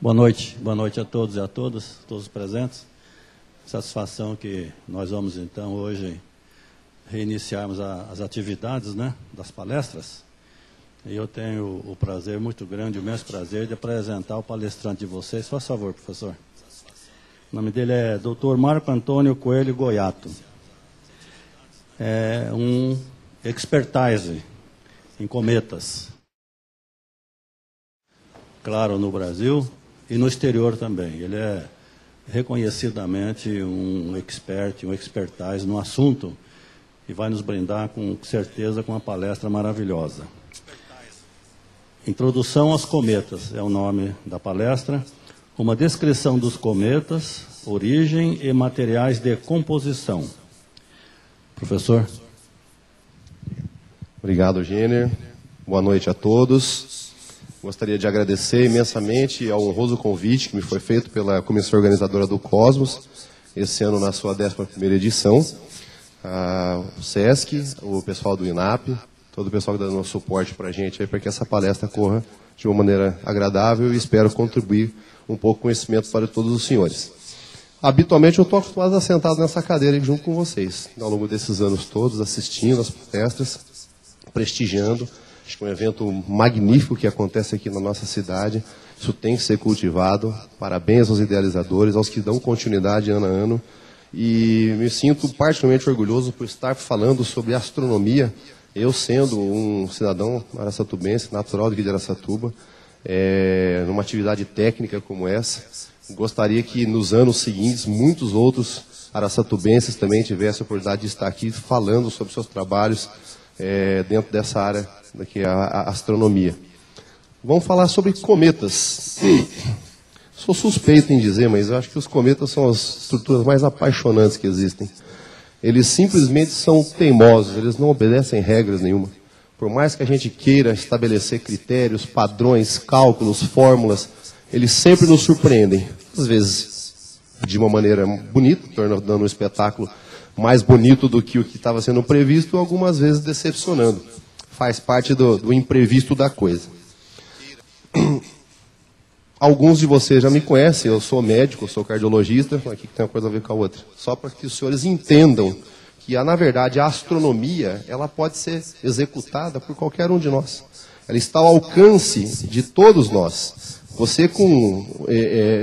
Boa noite a todos e a todas, todos presentes. Satisfação que nós vamos, então, hoje reiniciarmos as atividades, né, das palestras. E eu tenho o prazer muito grande, o imenso prazer de apresentar o palestrante de vocês. Faz favor, professor. O nome dele é Dr. Marco Antônio Coelho Goiato. É um expertise em cometas. Claro, no Brasil e no exterior também. Ele é reconhecidamente um expert, um expertise no assunto e vai nos brindar com certeza com uma palestra maravilhosa. Introdução aos cometas é o nome da palestra. Uma descrição dos cometas, origem e materiais de composição. Professor. Obrigado, Gêner. Boa noite a todos. Gostaria de agradecer imensamente ao honroso convite que me foi feito pela comissão organizadora do Cosmos, esse ano na sua 11ª edição. O SESC, o pessoal do INAP, todo o pessoal que está dando suporte para a gente para que essa palestra corra de uma maneira agradável e espero contribuir um pouco com conhecimento para todos os senhores. Habitualmente eu estou acostumado a sentado nessa cadeira junto com vocês, ao longo desses anos todos, assistindo as palestras, prestigiando. Acho que é um evento magnífico que acontece aqui na nossa cidade. Isso tem que ser cultivado. Parabéns aos idealizadores, aos que dão continuidade ano a ano. E me sinto particularmente orgulhoso por estar falando sobre astronomia. Eu, sendo um cidadão araçatubense, natural de Araçatuba, numa atividade técnica como essa, gostaria que nos anos seguintes muitos outros araçatubenses também tivessem a oportunidade de estar aqui falando sobre seus trabalhos dentro dessa área que é a astronomia. Vamos falar sobre cometas. Sou suspeito em dizer, mas eu acho que os cometas são as estruturas mais apaixonantes que existem. Eles simplesmente são teimosos, eles não obedecem regras nenhuma. Por mais que a gente queira estabelecer critérios, padrões, cálculos, fórmulas, eles sempre nos surpreendem. Às vezes de uma maneira bonita, tornando um espetáculo mais bonito do que o que estava sendo previsto, algumas vezes decepcionando. Faz parte do imprevisto da coisa. Alguns de vocês já me conhecem, eu sou médico, eu sou cardiologista, aqui que tem uma coisa a ver com a outra. Só para que os senhores entendam que, na verdade, a astronomia ela pode ser executada por qualquer um de nós. Ela está ao alcance de todos nós. Você com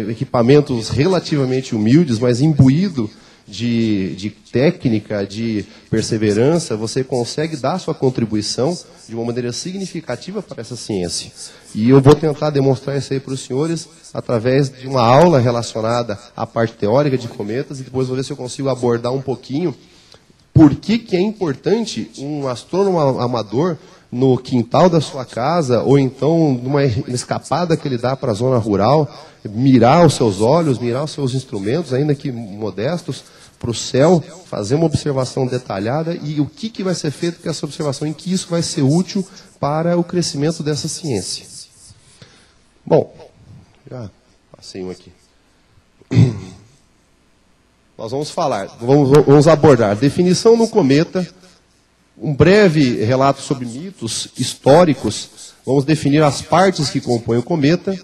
equipamentos relativamente humildes, mas imbuído de técnica, de perseverança, você consegue dar sua contribuição de uma maneira significativa para essa ciência. E eu vou tentar demonstrar isso aí para os senhores através de uma aula relacionada à parte teórica de cometas e depois vou ver se eu consigo abordar um pouquinho por que é importante um astrônomo amador no quintal da sua casa ou então numa escapada que ele dá para a zona rural, mirar os seus olhos, mirar os seus instrumentos, ainda que modestos, para o céu, fazer uma observação detalhada e o que vai ser feito com essa observação, em que isso vai ser útil para o crescimento dessa ciência. Bom, já passei um aqui. Nós vamos abordar definição no cometa, um breve relato sobre mitos históricos, vamos definir as partes que compõem o cometa,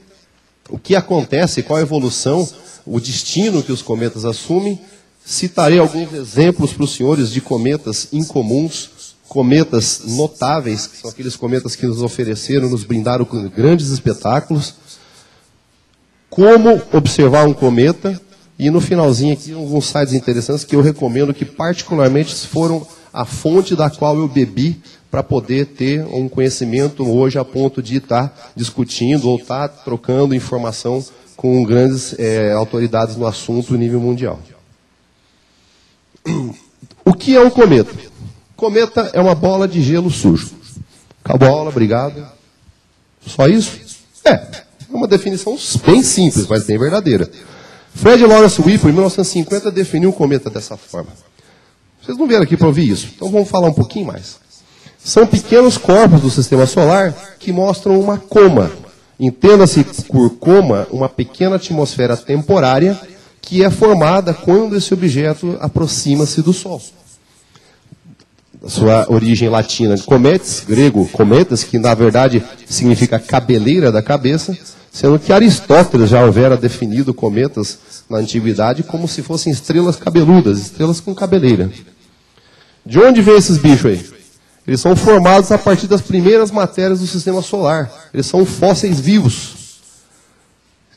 o que acontece, qual a evolução, o destino que os cometas assumem. Citarei alguns exemplos para os senhores de cometas incomuns, cometas notáveis, que são aqueles cometas que nos ofereceram, nos brindaram com grandes espetáculos. Como observar um cometa, e no finalzinho aqui alguns sites interessantes que eu recomendo, que particularmente foram a fonte da qual eu bebi para poder ter um conhecimento hoje a ponto de estar discutindo ou estar trocando informação com grandes autoridades no assunto a nível mundial. O que é um cometa? Cometa é uma bola de gelo sujo. Acabou a aula, obrigado. Só isso? É uma definição bem simples, mas bem verdadeira. Fred Lawrence Whipple, em 1950, definiu o cometa dessa forma. Vocês não vieram aqui para ouvir isso, então vamos falar um pouquinho mais. São pequenos corpos do sistema solar que mostram uma coma. Entenda-se por coma uma pequena atmosfera temporária que é formada quando esse objeto aproxima-se do Sol. A sua origem latina, cometes, grego, cometas, que na verdade significa cabeleira da cabeça, sendo que Aristóteles já houvera definido cometas na antiguidade como se fossem estrelas cabeludas, estrelas com cabeleira. De onde vem esses bichos aí? Eles são formados a partir das primeiras matérias do sistema solar. Eles são fósseis vivos,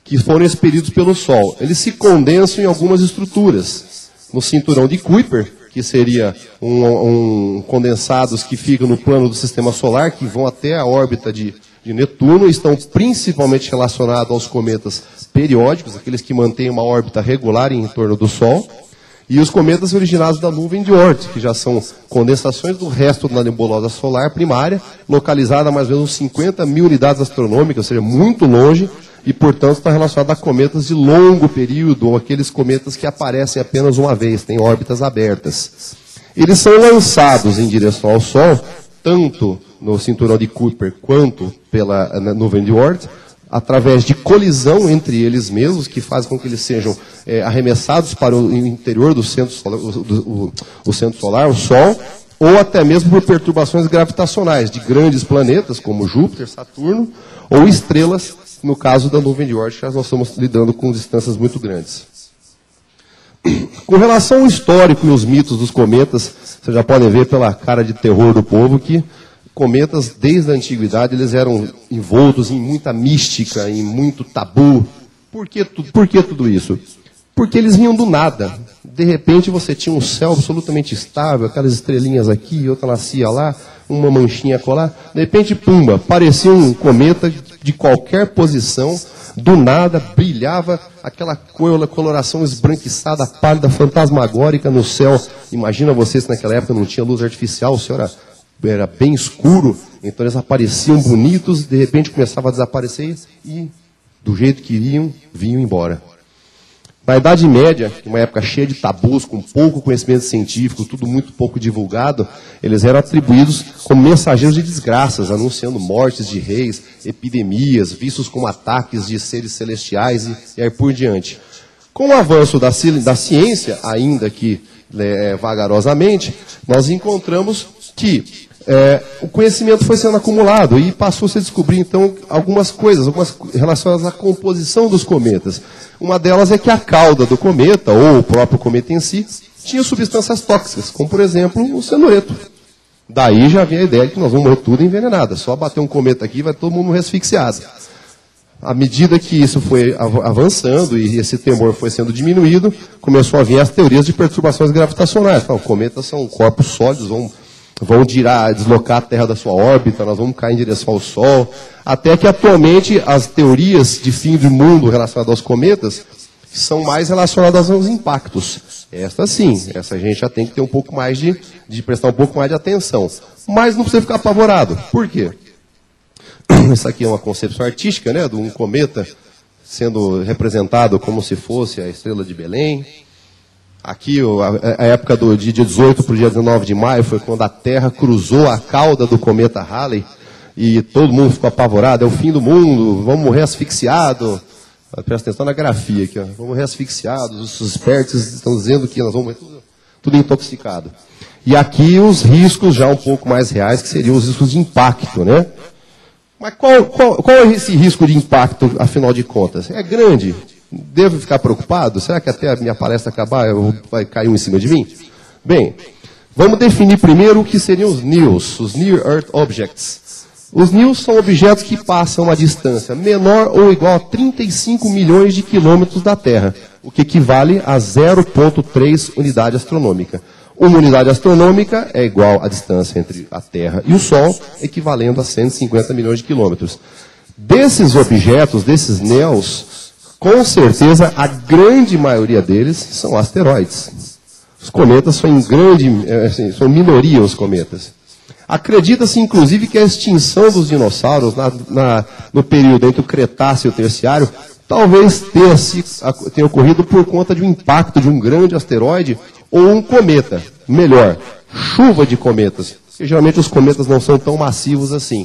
que foram expelidos pelo Sol. Eles se condensam em algumas estruturas. No cinturão de Kuiper, que seria condensados que ficam no plano do sistema solar, que vão até a órbita de Netuno, estão principalmente relacionados aos cometas periódicos, aqueles que mantêm uma órbita regular em torno do Sol, e os cometas originados da nuvem de Oort, que já são condensações do resto da nebulosa solar primária, localizada a mais ou menos 50 mil unidades astronômicas, ou seja, muito longe, e, portanto, está relacionado a cometas de longo período, ou aqueles cometas que aparecem apenas uma vez, têm órbitas abertas. Eles são lançados em direção ao Sol, tanto no cinturão de Kuiper quanto pela nuvem de Oort, através de colisão entre eles mesmos, que faz com que eles sejam arremessados para o interior do centro solar, o centro solar, o Sol, ou até mesmo por perturbações gravitacionais de grandes planetas, como Júpiter, Saturno, ou estrelas, no caso da nuvem de Oort, nós estamos lidando com distâncias muito grandes. Com relação ao histórico e os mitos dos cometas, vocês já podem ver pela cara de terror do povo que cometas, desde a antiguidade, eles eram envoltos em muita mística, em muito tabu. Por que tudo isso? Porque eles vinham do nada. De repente você tinha um céu absolutamente estável, aquelas estrelinhas aqui, outra nascia lá, uma manchinha colar. De repente, pumba, aparecia um cometa de qualquer posição, do nada, brilhava aquela coloração esbranquiçada, pálida, fantasmagórica no céu. Imagina vocês que naquela época não tinha luz artificial, o céu era bem escuro, então eles apareciam bonitos, de repente começavam a desaparecer e, do jeito que iriam, vinham embora. Na Idade Média, uma época cheia de tabus, com pouco conhecimento científico, tudo muito pouco divulgado, eles eram atribuídos como mensageiros de desgraças, anunciando mortes de reis, epidemias, vistos como ataques de seres celestiais e aí por diante. Com o avanço da ciência, ainda que vagarosamente, nós encontramos que o conhecimento foi sendo acumulado e passou-se a descobrir, então, algumas coisas relacionadas à composição dos cometas. Uma delas é que a cauda do cometa, ou o próprio cometa em si, tinha substâncias tóxicas, como, por exemplo, o cianureto. Daí já vem a ideia de que nós vamos morrer tudo envenenado. Só bater um cometa aqui vai todo mundo morrer asfixiado. À medida que isso foi avançando e esse temor foi sendo diminuído, começou a vir as teorias de perturbações gravitacionais. Então, cometas são corpos sólidos, vão deslocar a Terra da sua órbita, nós vamos cair em direção ao Sol, até que atualmente as teorias de fim do mundo relacionadas aos cometas são mais relacionadas aos impactos. Essa sim, essa a gente já tem que ter um pouco mais de prestar um pouco mais de atenção. Mas não precisa ficar apavorado. Por quê? Isso aqui é uma concepção artística, né, de um cometa sendo representado como se fosse a estrela de Belém. Aqui, a época do dia 18 para o dia 19 de maio foi quando a Terra cruzou a cauda do cometa Halley e todo mundo ficou apavorado, é o fim do mundo, vamos morrer asfixiados. Presta atenção na grafia aqui, ó. Vamos morrer asfixiados, os espertos estão dizendo que nós vamos morrer tudo intoxicado. E aqui os riscos já um pouco mais reais, que seriam os riscos de impacto, né? Mas qual é esse risco de impacto, afinal de contas? É grande. Devo ficar preocupado? Será que até a minha palestra acabar vai cair um em cima de mim? Bem, vamos definir primeiro o que seriam os NEOs, os Near Earth Objects. Os NEOs são objetos que passam a distância menor ou igual a 35 milhões de quilômetros da Terra, o que equivale a 0,3 unidade astronômica. Uma unidade astronômica é igual à distância entre a Terra e o Sol, equivalendo a 150 milhões de quilômetros. Desses objetos, desses NEOs, com certeza, a grande maioria deles são asteroides. Os cometas são são minoria os cometas. Acredita-se, inclusive, que a extinção dos dinossauros no período entre o Cretáceo e o Terciário talvez tenha ocorrido por conta de um impacto de um grande asteroide ou um cometa. Melhor, chuva de cometas, porque geralmente os cometas não são tão massivos assim.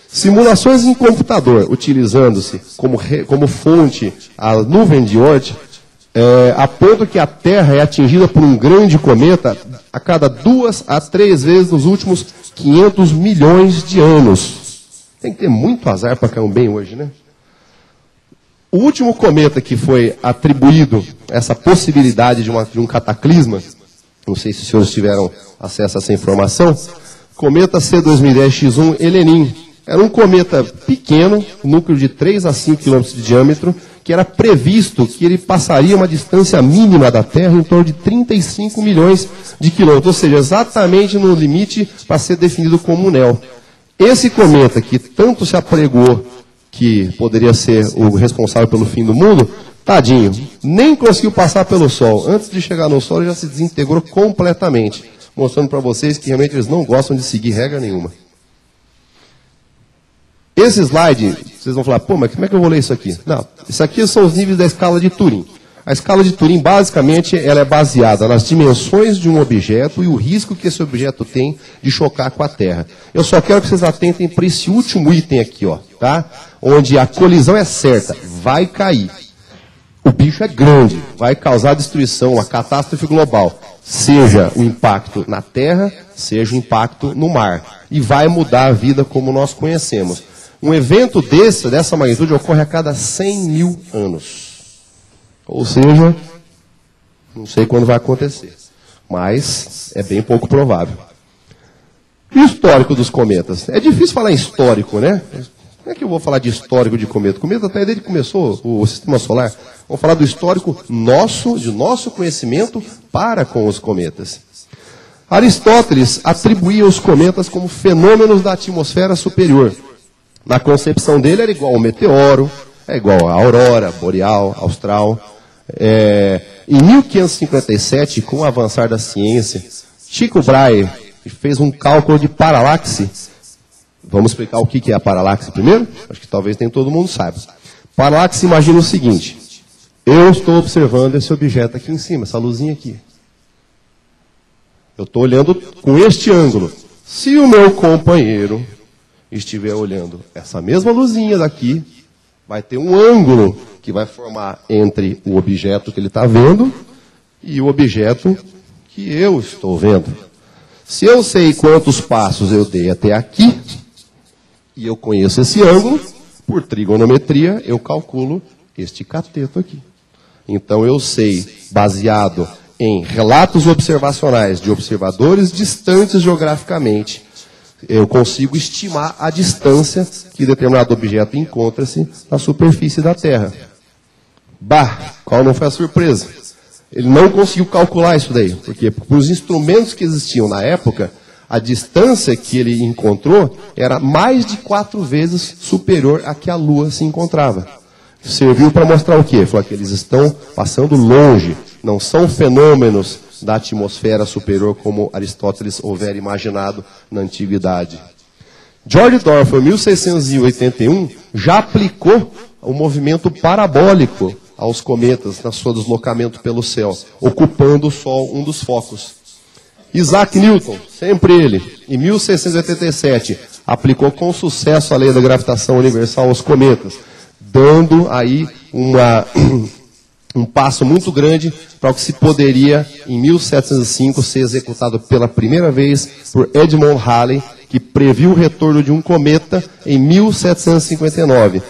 Simulações em computador, utilizando-se como fonte a nuvem de Oort, apontam que a Terra é atingida por um grande cometa a cada 2 a 3 vezes nos últimos 500 milhões de anos. Tem que ter muito azar para cair um bem hoje, né? O último cometa que foi atribuído essa possibilidade de um cataclisma, não sei se os senhores tiveram acesso a essa informação, cometa C2010X1 Elenin. Era um cometa pequeno, núcleo de 3 a 5 km de diâmetro, que era previsto que ele passaria uma distância mínima da Terra em torno de 35 milhões de quilômetros, ou seja, exatamente no limite para ser definido como NEL. Esse cometa que tanto se apregou que poderia ser o responsável pelo fim do mundo, tadinho, nem conseguiu passar pelo Sol. Antes de chegar no Sol, ele já se desintegrou completamente, mostrando para vocês que realmente eles não gostam de seguir regra nenhuma. Esse slide, vocês vão falar, pô, mas como é que eu vou ler isso aqui? Não, isso aqui são os níveis da escala de Turing. A escala de Turing, basicamente, ela é baseada nas dimensões de um objeto e o risco que esse objeto tem de chocar com a Terra. Eu só quero que vocês atentem para esse último item aqui, ó, tá? Onde a colisão é certa, vai cair. O bicho é grande, vai causar destruição, uma catástrofe global. Seja o impacto na Terra, seja o impacto no mar. E vai mudar a vida como nós conhecemos. Um evento dessa magnitude ocorre a cada 100 mil anos. Ou seja, não sei quando vai acontecer, mas é bem pouco provável. E o histórico dos cometas? É difícil falar em histórico, né? Como é que eu vou falar de histórico de cometa? Cometa até desde que começou o sistema solar. Vamos falar do histórico nosso, de nosso conhecimento para com os cometas. Aristóteles atribuía os cometas como fenômenos da atmosfera superior. Na concepção dele era igual ao meteoro, é igual à aurora boreal, austral. Em 1557, com o avançar da ciência, Tycho Brahe fez um cálculo de paralaxe. Vamos explicar o que é a paralaxe primeiro? Acho que talvez nem todo mundo saiba. Paralaxe, imagina o seguinte. Eu estou observando esse objeto aqui em cima, essa luzinha aqui. Eu estou olhando com este ângulo. Se o meu companheiro estiver olhando essa mesma luzinha daqui, vai ter um ângulo que vai formar entre o objeto que ele está vendo e o objeto que eu estou vendo. Se eu sei quantos passos eu dei até aqui, e eu conheço esse ângulo, por trigonometria, eu calculo este cateto aqui. Então eu sei, baseado em relatos observacionais de observadores distantes geograficamente, eu consigo estimar a distância que determinado objeto encontra-se na superfície da Terra. Bah, qual não foi a surpresa? Ele não conseguiu calcular isso daí, porque por os instrumentos que existiam na época, a distância que ele encontrou era mais de 4 vezes superior à que a Lua se encontrava. Serviu para mostrar o quê? Falou que eles estão passando longe, não são fenômenos da atmosfera superior como Aristóteles houvera imaginado na antiguidade. George Dorfman, em 1681, já aplicou o movimento parabólico aos cometas na sua deslocamento pelo céu, ocupando o Sol um dos focos. Isaac Newton, sempre ele, em 1687, aplicou com sucesso a lei da gravitação universal aos cometas, dando aí um passo muito grande para o que se poderia, em 1705, ser executado pela primeira vez por Edmond Halley, que previu o retorno de um cometa em 1759.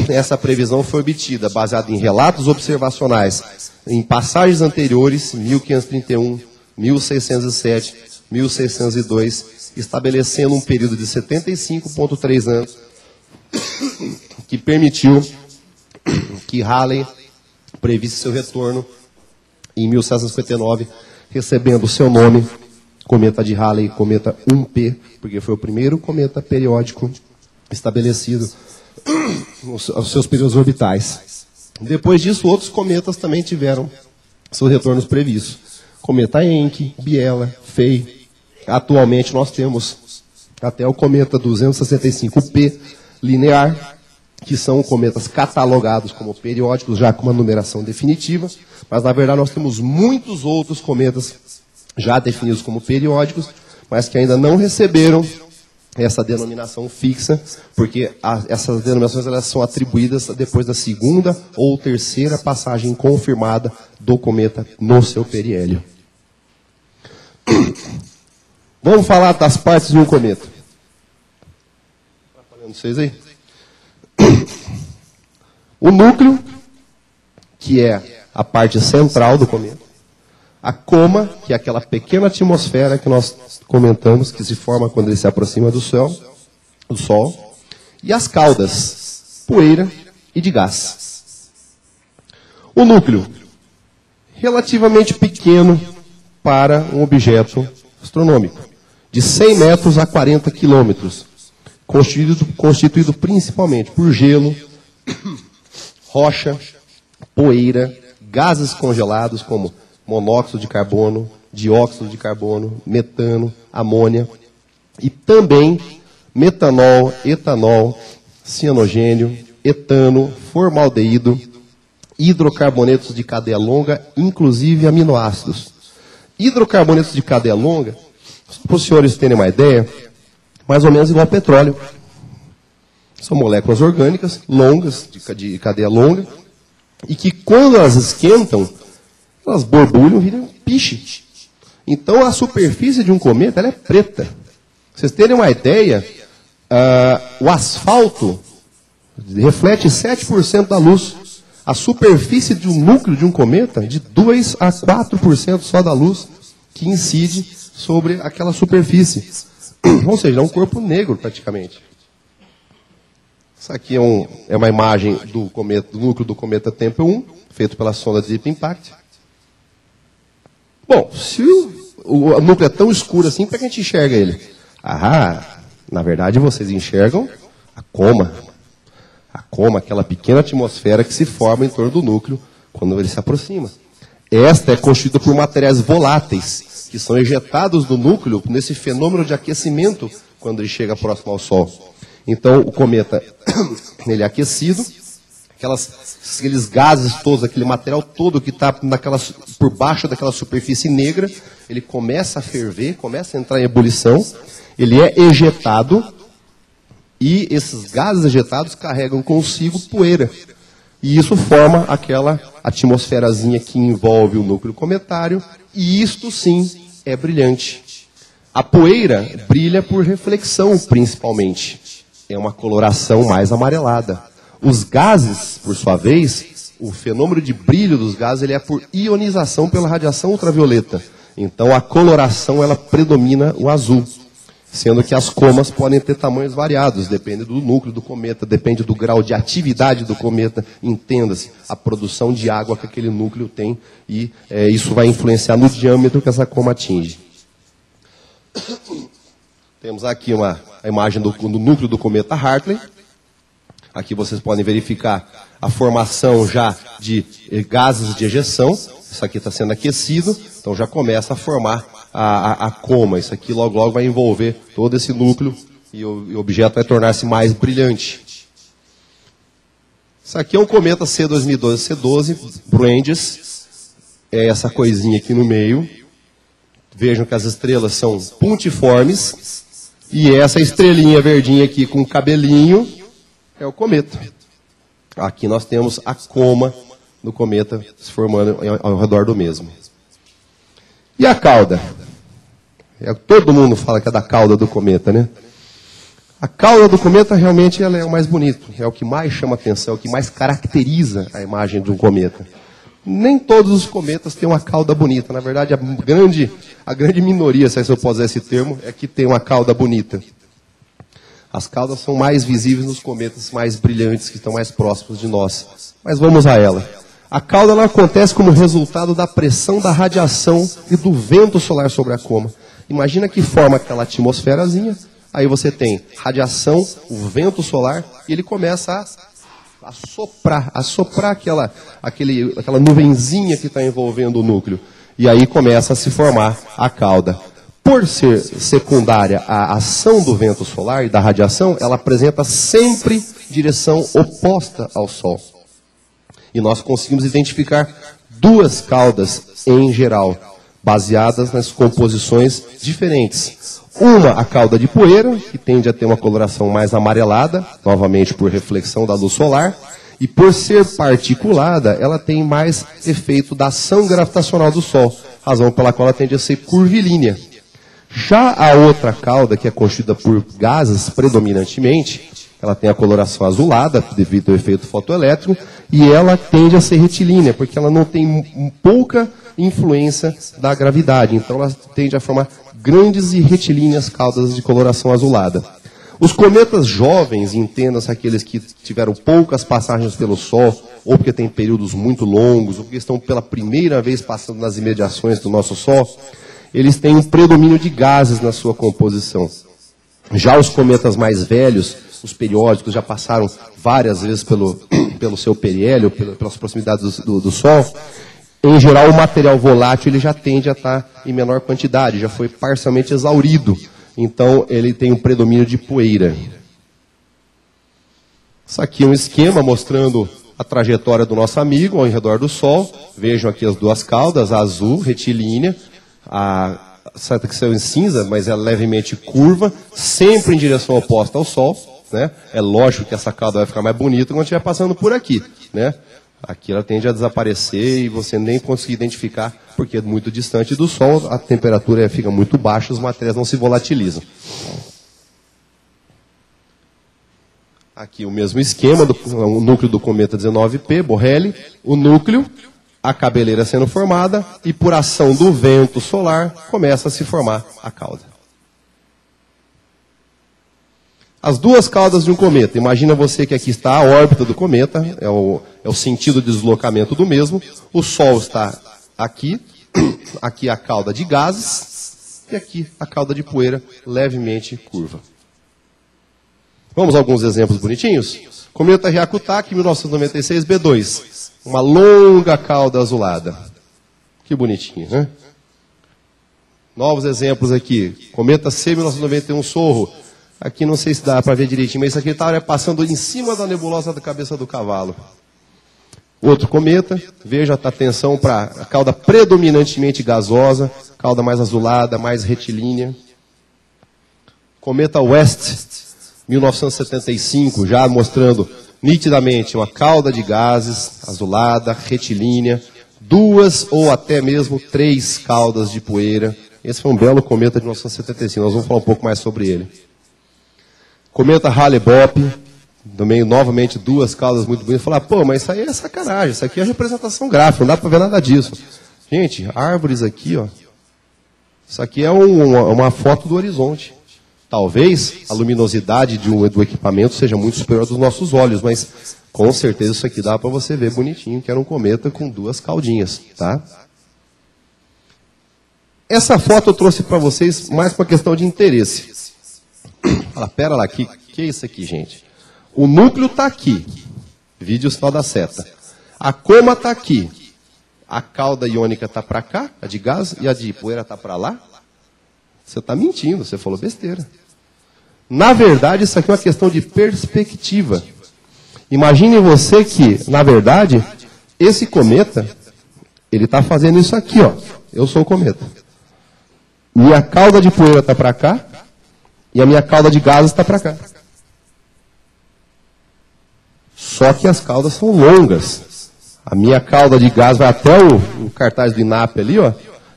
Essa previsão foi obtida baseada em relatos observacionais em passagens anteriores, 1531, 1607, 1602, estabelecendo um período de 75,3 anos, que permitiu que Halley previsse seu retorno em 1759, recebendo o seu nome, cometa de Halley, cometa 1P, porque foi o primeiro cometa periódico estabelecido aos seus períodos orbitais. Depois disso, outros cometas também tiveram seus retornos previstos. Cometa Encke, Biela, Faye. Atualmente nós temos até o cometa 265P linear, que são cometas catalogados como periódicos, já com uma numeração definitiva, mas na verdade nós temos muitos outros cometas já definidos como periódicos, mas que ainda não receberam essa denominação fixa, porque essas denominações elas são atribuídas depois da segunda ou terceira passagem confirmada do cometa no seu periélio. Vamos falar das partes de um cometa. Está falando vocês aí? O núcleo, que é a parte central do cometa. A coma, que é aquela pequena atmosfera que nós comentamos, que se forma quando ele se aproxima do Sol. E as caudas, poeira e de gás. O núcleo, relativamente pequeno para um objeto astronômico, de 100 metros a 40 quilômetros, constituído principalmente por gelo, rocha, poeira, gases congelados como monóxido de carbono, dióxido de carbono, metano, amônia e também metanol, etanol, cianogênio, etano, formaldeído, hidrocarbonetos de cadeia longa, inclusive aminoácidos. Hidrocarbonetos de cadeia longa, para os senhores terem uma ideia, mais ou menos igual ao petróleo. São moléculas orgânicas, longas, de cadeia longa, e que quando elas esquentam, elas borbulham e viram piche. Então a superfície de um cometa ela é preta. Pra vocês terem uma ideia, o asfalto reflete 7% da luz. A superfície de um núcleo de um cometa, de 2 a 4% só da luz que incide sobre aquela superfície. Ou seja, é um corpo negro praticamente. Isso aqui é uma imagem do núcleo do cometa Tempel 1, feito pela sonda Deep Impact. Bom, se o núcleo é tão escuro assim, como é que a gente enxerga ele? Na verdade vocês enxergam a coma. A coma, aquela pequena atmosfera que se forma em torno do núcleo quando ele se aproxima. Esta é constituída por materiais voláteis, que são ejetados do núcleo nesse fenômeno de aquecimento quando ele chega próximo ao Sol. Então, o cometa, ele é aquecido, aqueles gases todos, aquele material todo que está por baixo daquela superfície negra, ele começa a ferver, começa a entrar em ebulição, ele é ejetado, e esses gases ejetados carregam consigo poeira. E isso forma aquela atmosferazinha que envolve o núcleo cometário, e isto sim é brilhante. A poeira brilha por reflexão, principalmente. É uma coloração mais amarelada. Os gases, por sua vez, o fenômeno de brilho dos gases ele é por ionização pela radiação ultravioleta. Então a coloração ela predomina o azul. Sendo que as comas podem ter tamanhos variados, depende do núcleo do cometa, depende do grau de atividade do cometa, entenda-se, a produção de água que aquele núcleo tem, e isso vai influenciar no diâmetro que essa coma atinge. Temos aqui a imagem do núcleo do cometa Hartley. Aqui vocês podem verificar a formação já de gases de ejeção. Isso aqui está sendo aquecido, então já começa a formar a coma. Isso aqui logo logo vai envolver todo esse núcleo e o objeto vai tornar-se mais brilhante. Isso aqui é um cometa C2012 Brandis. É essa coisinha aqui no meio. Vejam que as estrelas são pontiformes. E essa estrelinha verdinha aqui com cabelinho é o cometa. Aqui nós temos a coma do cometa se formando ao redor do mesmo. E a cauda? Todo mundo fala que é da cauda do cometa, né? A cauda do cometa realmente ela é o mais bonito, é o que mais chama atenção, é o que mais caracteriza a imagem de um cometa. Nem todos os cometas têm uma cauda bonita. Na verdade, a grande minoria, se eu posso usar esse termo, é que tem uma cauda bonita. As caudas são mais visíveis nos cometas mais brilhantes, que estão mais próximos de nós. Mas vamos a ela. A cauda ela acontece como resultado da pressão da radiação e do vento solar sobre a coma. Imagina que forma aquela atmosferazinha, aí você tem radiação, o vento solar, e ele começa a soprar aquela nuvenzinha que está envolvendo o núcleo. E aí começa a se formar a cauda. Por ser secundária à ação do vento solar e da radiação, ela apresenta sempre direção oposta ao Sol. E nós conseguimos identificar duas caudas em geral, baseadas nas composições diferentes. Uma, a cauda de poeira, que tende a ter uma coloração mais amarelada, novamente por reflexão da luz solar, e por ser particulada, ela tem mais efeito da ação gravitacional do Sol, razão pela qual ela tende a ser curvilínea. Já a outra cauda, que é constituída por gases predominantemente, ela tem a coloração azulada, devido ao efeito fotoelétrico, e ela tende a ser retilínea, porque ela não tem pouca influência da gravidade, então ela tende a formar grandes e retilíneas caudas de coloração azulada. Os cometas jovens, entenda-se aqueles que tiveram poucas passagens pelo Sol, ou porque têm períodos muito longos, ou porque estão pela primeira vez passando nas imediações do nosso Sol, eles têm um predomínio de gases na sua composição. Já os cometas mais velhos, os periódicos, já passaram várias vezes pelo seu periélio, pelas proximidades do Sol. Em geral, o material volátil ele já tende a estar em menor quantidade, já foi parcialmente exaurido. Então, ele tem um predomínio de poeira. Isso aqui é um esquema mostrando a trajetória do nosso amigo ao redor do Sol. Vejam aqui as duas caudas, a azul, retilínea, a certa que saiu em cinza, mas é levemente curva, sempre em direção oposta ao Sol. Né? É lógico que essa cauda vai ficar mais bonita quando estiver passando por aqui. Né? Aqui ela tende a desaparecer e você nem consegue identificar, porque é muito distante do Sol, a temperatura fica muito baixa, os materiais não se volatilizam. Aqui o mesmo esquema, o núcleo do cometa 19P, Borrelly, o núcleo, a cabeleira sendo formada, e por ação do vento solar, começa a se formar a cauda. As duas caudas de um cometa. Imagina você que aqui está a órbita do cometa, é o sentido de deslocamento do mesmo. O Sol está aqui, aqui a cauda de gases, e aqui a cauda de poeira levemente curva. Vamos a alguns exemplos bonitinhos? Cometa Hyakutake, 1996, B2. Uma longa cauda azulada. Que bonitinho, né? Novos exemplos aqui. Cometa C, 1991, Sorro. Aqui não sei se dá para ver direitinho, mas isso aqui está passando em cima da nebulosa da cabeça do cavalo. Outro cometa, veja a atenção para a cauda predominantemente gasosa, cauda mais azulada, mais retilínea. Cometa West, 1975, já mostrando nitidamente uma cauda de gases, azulada, retilínea, duas ou até mesmo três caudas de poeira. Esse foi um belo cometa de 1975, nós vamos falar um pouco mais sobre ele. Cometa Hale-Bopp, também novamente duas caudas muito bonitas. Falar, pô, mas isso aí é sacanagem, isso aqui é representação gráfica, não dá para ver nada disso. Gente, árvores aqui, ó. Isso aqui é uma foto do horizonte. Talvez a luminosidade do equipamento seja muito superior dos nossos olhos, mas com certeza isso aqui dá para você ver bonitinho, que era um cometa com duas caudinhas, tá? Essa foto eu trouxe para vocês mais para questão de interesse. Fala, pera lá, que é isso aqui, gente? O núcleo está aqui. Vide o sinal da seta. A coma está aqui. A cauda iônica está para cá, a de gás, e a de poeira está para lá. Você está mentindo, você falou besteira. Na verdade, isso aqui é uma questão de perspectiva. Imagine você que, na verdade, esse cometa, ele está fazendo isso aqui, ó. Eu sou o cometa. Minha cauda de poeira está para cá, e a minha cauda de gases está para cá. Só que as caudas são longas. A minha cauda de gás vai até o cartaz do INAP ali, ó,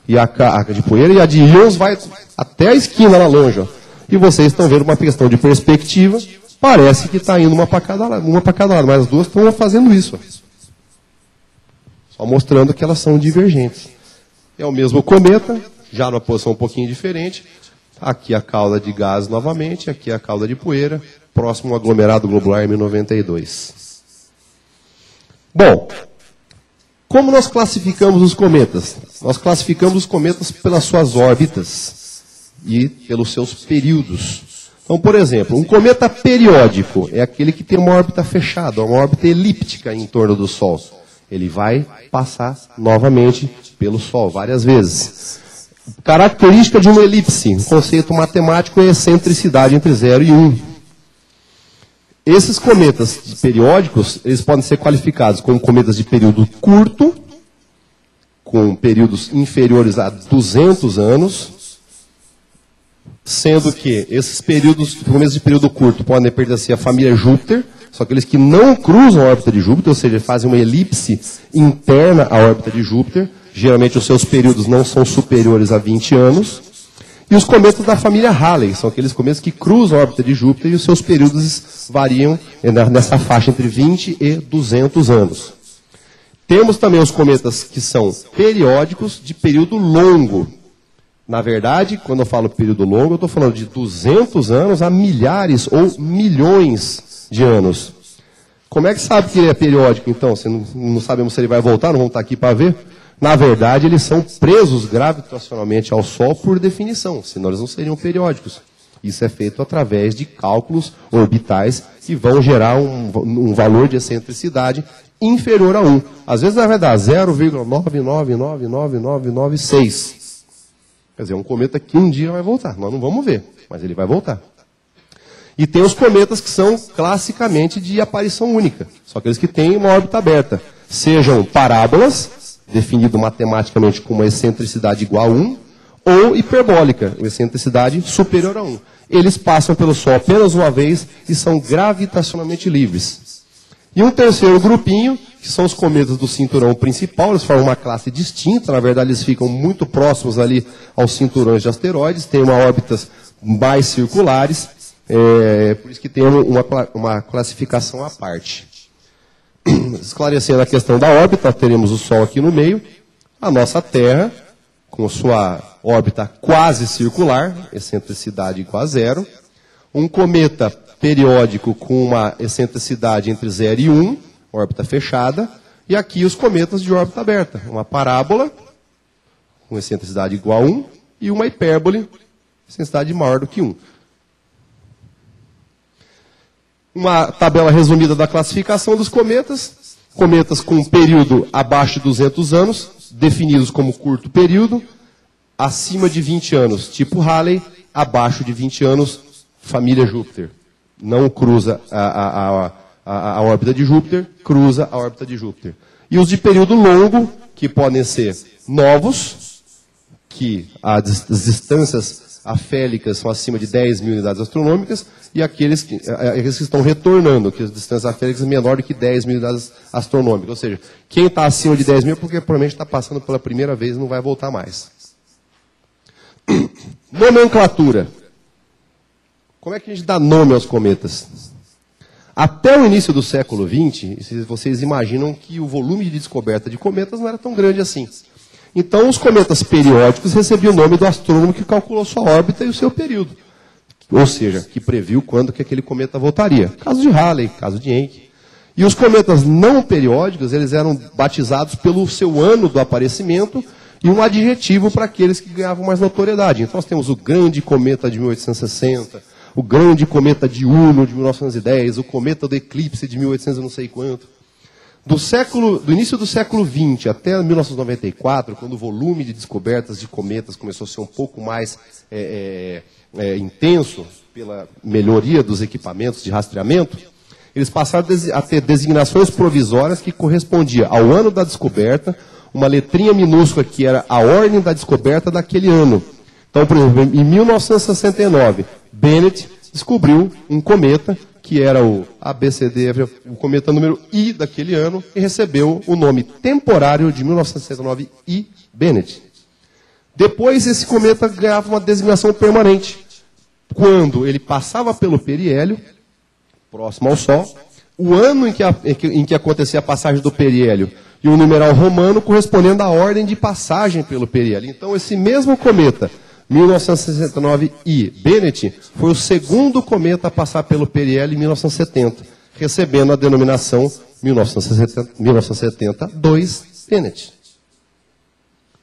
e a de poeira, e a de íons vai até a esquina lá longe, ó. E vocês estão vendo uma questão de perspectiva, parece que está indo uma para cada lado, mas as duas estão fazendo isso, ó. Só mostrando que elas são divergentes. É o mesmo cometa, já numa posição um pouquinho diferente. Aqui a cauda de gás novamente, aqui a cauda de poeira, próximo ao aglomerado globular M92. Bom, como nós classificamos os cometas? Nós classificamos os cometas pelas suas órbitas e pelos seus períodos. Então, por exemplo, um cometa periódico é aquele que tem uma órbita fechada, uma órbita elíptica em torno do Sol. Ele vai passar novamente pelo Sol várias vezes. Característica de uma elipse, um conceito matemático é excentricidade entre 0 e 1. Esses cometas periódicos, eles podem ser qualificados como cometas de período curto, com períodos inferiores a 200 anos, sendo que esses cometas de período curto podem pertencer à família Júpiter, são aqueles que não cruzam a órbita de Júpiter, ou seja, fazem uma elipse interna à órbita de Júpiter. Geralmente os seus períodos não são superiores a 20 anos. E os cometas da família Halley, são aqueles cometas que cruzam a órbita de Júpiter e os seus períodos variam nessa faixa entre 20 e 200 anos. Temos também os cometas que são periódicos de período longo. Na verdade, quando eu falo período longo, eu estou falando de 200 anos a milhares ou milhões de anos. Como é que sabe que ele é periódico, então? Se não sabemos se ele vai voltar, não vamos estar aqui para ver. Na verdade, eles são presos gravitacionalmente ao Sol por definição, senão eles não seriam periódicos. Isso é feito através de cálculos orbitais que vão gerar um valor de excentricidade inferior a 1. Às vezes vai dar 0,999996. Quer dizer, é um cometa que um dia vai voltar. Nós não vamos ver, mas ele vai voltar. E tem os cometas que são classicamente de aparição única. São aqueles que têm uma órbita aberta. Sejam parábolas, definido matematicamente com uma excentricidade igual a 1, ou hiperbólica, uma excentricidade superior a 1. Eles passam pelo Sol apenas uma vez e são gravitacionalmente livres. E um terceiro grupinho, que são os cometas do cinturão principal, eles formam uma classe distinta, na verdade eles ficam muito próximos ali aos cinturões de asteroides, têm órbitas mais circulares, por isso que tem uma classificação à parte. Esclarecendo a questão da órbita, teremos o Sol aqui no meio, a nossa Terra, com sua órbita quase circular, excentricidade igual a 0, um cometa periódico com uma excentricidade entre 0 e 1, órbita fechada, e aqui os cometas de órbita aberta, uma parábola, com excentricidade igual a 1, e uma hipérbole, excentricidade maior do que 1. Uma tabela resumida da classificação dos cometas. Cometas com período abaixo de 200 anos, definidos como curto período. Acima de 20 anos, tipo Halley. Abaixo de 20 anos, família Júpiter. Não cruza a órbita de Júpiter, cruza a órbita de Júpiter. E os de período longo, que podem ser novos, que as distâncias afélicas são acima de 10 mil unidades astronômicas, e aqueles que estão retornando, que as distâncias afélicas são menores do que 10 mil unidades astronômicas. Ou seja, quem está acima de 10 mil é porque provavelmente está passando pela primeira vez e não vai voltar mais. Nomenclatura. Como é que a gente dá nome aos cometas? Até o início do século XX, vocês imaginam que o volume de descoberta de cometas não era tão grande assim. Então, os cometas periódicos recebiam o nome do astrônomo que calculou sua órbita e o seu período. Ou seja, que previu quando que aquele cometa voltaria. Caso de Halley, caso de Encke. E os cometas não periódicos, eles eram batizados pelo seu ano do aparecimento e um adjetivo para aqueles que ganhavam mais notoriedade. Então, nós temos o grande cometa de 1860, o grande cometa de Urno de 1910, o cometa do eclipse de 1800 não sei quanto. Do início do século XX até 1994, quando o volume de descobertas de cometas começou a ser um pouco mais intenso, pela melhoria dos equipamentos de rastreamento, eles passaram a ter designações provisórias que correspondiam ao ano da descoberta, uma letrinha minúscula que era a ordem da descoberta daquele ano. Então, por exemplo, em 1969, Bennett descobriu um cometa que era o ABCD, o cometa número I daquele ano, e recebeu o nome temporário de 1969 I Bennett. Depois, esse cometa ganhava uma designação permanente. Quando ele passava pelo periélio, próximo ao Sol, o ano em que acontecia a passagem do periélio e o numeral romano correspondendo à ordem de passagem pelo periélio. Então, esse mesmo cometa, 1969 I Bennett, foi o segundo cometa a passar pelo periélio em 1970, recebendo a denominação 1970-2 Bennett.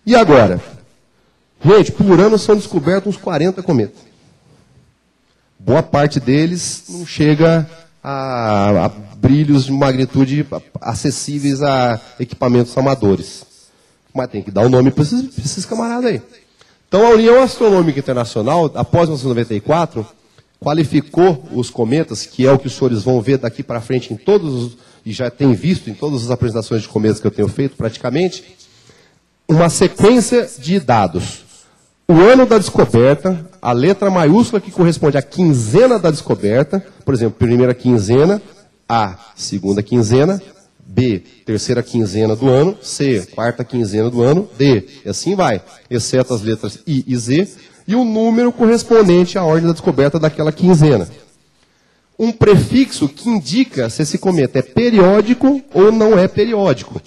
E agora? Gente, por ano são descobertos uns 40 cometas. Boa parte deles não chega a brilhos de magnitude acessíveis a equipamentos amadores. Mas tem que dar o nome para esses camaradas aí. Então, a União Astronômica Internacional, após 1994, qualificou os cometas, que é o que os senhores vão ver daqui para frente em todos, e já tem visto em todas as apresentações de cometas que eu tenho feito praticamente, uma sequência de dados. O ano da descoberta, a letra maiúscula que corresponde à quinzena da descoberta, por exemplo, primeira quinzena, A, segunda quinzena, B, terceira quinzena do ano, C, quarta quinzena do ano, D, e assim vai, exceto as letras I e Z, e o número correspondente à ordem da descoberta daquela quinzena. Um prefixo que indica se esse cometa é periódico ou não é periódico.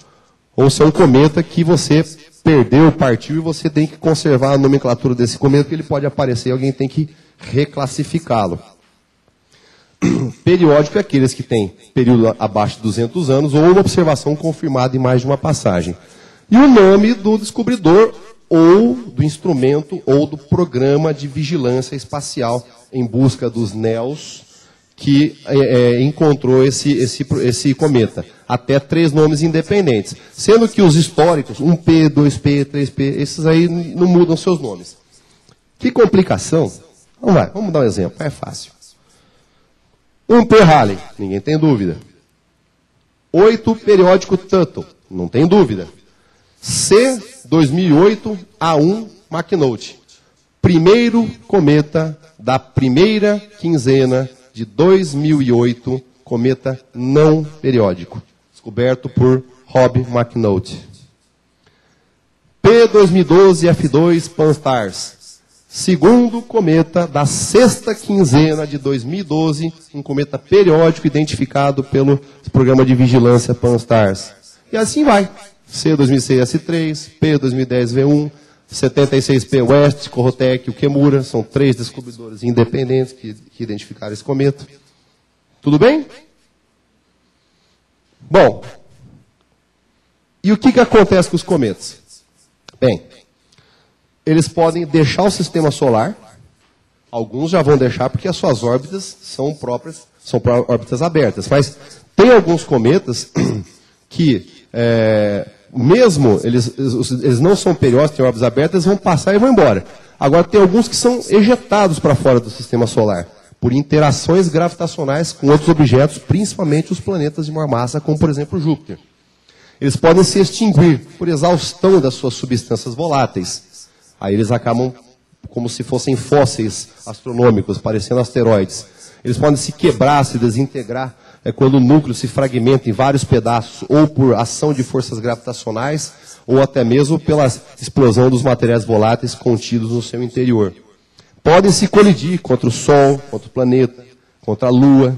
Ou se é um cometa que você perdeu, partiu, e você tem que conservar a nomenclatura desse cometa, porque ele pode aparecer e alguém tem que reclassificá-lo. Periódico é aqueles que têm período abaixo de 200 anos ou uma observação confirmada em mais de uma passagem. E o nome do descobridor ou do instrumento ou do programa de vigilância espacial em busca dos NEOs que encontrou esse cometa. Até 3 nomes independentes. Sendo que os históricos, 1P, 2P, 3P, esses aí não mudam seus nomes. Que complicação? Vamos dar um exemplo, é fácil. 1P Halley, ninguém tem dúvida. 8 periódico Tuttle, não tem dúvida. C 2008 A1 McNaught. Primeiro cometa da primeira quinzena de 2008, cometa não periódico, descoberto por Rob McNaught. P 2012 F2 Pan-STARRS. Segundo cometa da sexta quinzena de 2012, um cometa periódico identificado pelo programa de vigilância Pan-STARRS. E assim vai. C 2006 S3, P 2010 V1, 76P West, Corotec e o Kemura, são 3 descobridores independentes que identificaram esse cometa. Tudo bem? Bom, e o que acontece com os cometas? Bem, eles podem deixar o sistema solar, alguns já vão deixar porque as suas órbitas são órbitas abertas, mas tem alguns cometas que, mesmo eles não são periódicos, têm órbitas abertas, eles vão passar e vão embora. Agora, tem alguns que são ejetados para fora do sistema solar, por interações gravitacionais com outros objetos, principalmente os planetas de maior massa, como, por exemplo, Júpiter. Eles podem se extinguir por exaustão das suas substâncias voláteis. Aí eles acabam como se fossem fósseis astronômicos, parecendo asteroides. Eles podem se quebrar, se desintegrar, quando o núcleo se fragmenta em vários pedaços, ou por ação de forças gravitacionais, ou até mesmo pela explosão dos materiais voláteis contidos no seu interior. Podem se colidir contra o Sol, contra o planeta, contra a Lua.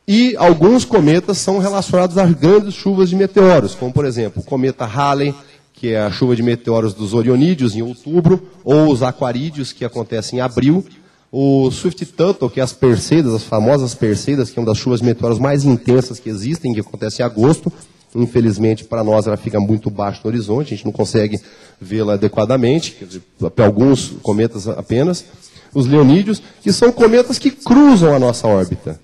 E alguns cometas são relacionados a grandes chuvas de meteoros, como, por exemplo, o cometa Halley, que é a chuva de meteoros dos Orionídeos, em outubro, ou os Aquarídeos, que acontecem em abril. O Swift-Tuttle, que é as Perseidas, as famosas Perseidas, que é uma das chuvas de meteoros mais intensas que existem, que acontece em agosto. Infelizmente, para nós, ela fica muito baixo no horizonte, a gente não consegue vê-la adequadamente, quer dizer, para alguns cometas apenas. Os Leonídeos, que são cometas que cruzam a nossa órbita.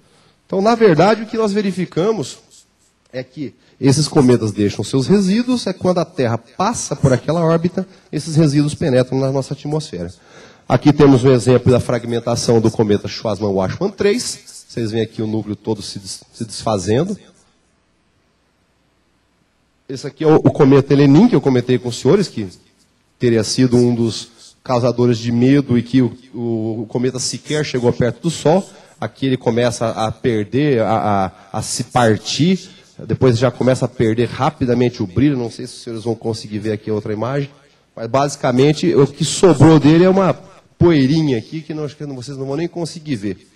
Então, na verdade, o que nós verificamos é que esses cometas deixam seus resíduos, quando a Terra passa por aquela órbita, esses resíduos penetram na nossa atmosfera. Aqui temos um exemplo da fragmentação do cometa Schwarzmann-Wachmann 3. Vocês veem aqui o núcleo todo se desfazendo. Esse aqui é o cometa Elenin, que eu comentei com os senhores, que teria sido um dos causadores de medo e que o cometa sequer chegou perto do Sol. Aqui ele começa a perder, a se partir, depois já começa a perder rapidamente o brilho. Não sei se os senhores vão conseguir ver aqui a outra imagem, mas basicamente o que sobrou dele é uma poeirinha aqui que vocês não vão nem conseguir ver.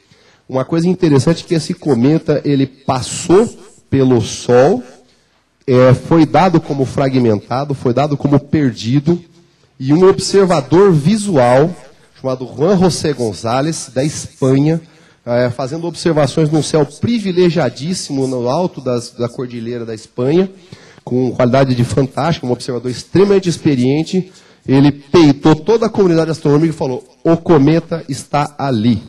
Uma coisa interessante é que esse cometa ele passou pelo Sol, foi dado como fragmentado, foi dado como perdido, e um observador visual chamado Juan José González, da Espanha, fazendo observações num céu privilegiadíssimo no alto da cordilheira da Espanha, com qualidade de fantástica, um observador extremamente experiente. Ele peitou toda a comunidade astronômica e falou: o cometa está ali.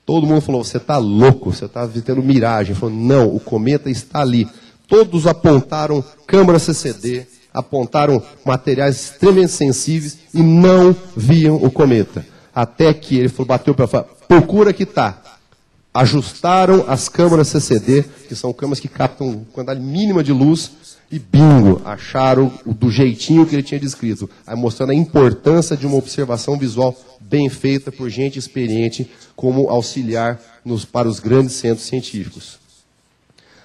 Todo mundo falou: você está louco, você está tendo miragem. Ele falou: não, o cometa está ali. Todos apontaram câmara CCD, apontaram materiais extremamente sensíveis e não viam o cometa. Até que ele bateu para fora: procura que está. Ajustaram as câmaras CCD, que são câmeras que captam quantidade mínima de luz, e bingo, acharam do jeitinho que ele tinha descrito, aí mostrando a importância de uma observação visual bem feita por gente experiente como auxiliar para os grandes centros científicos.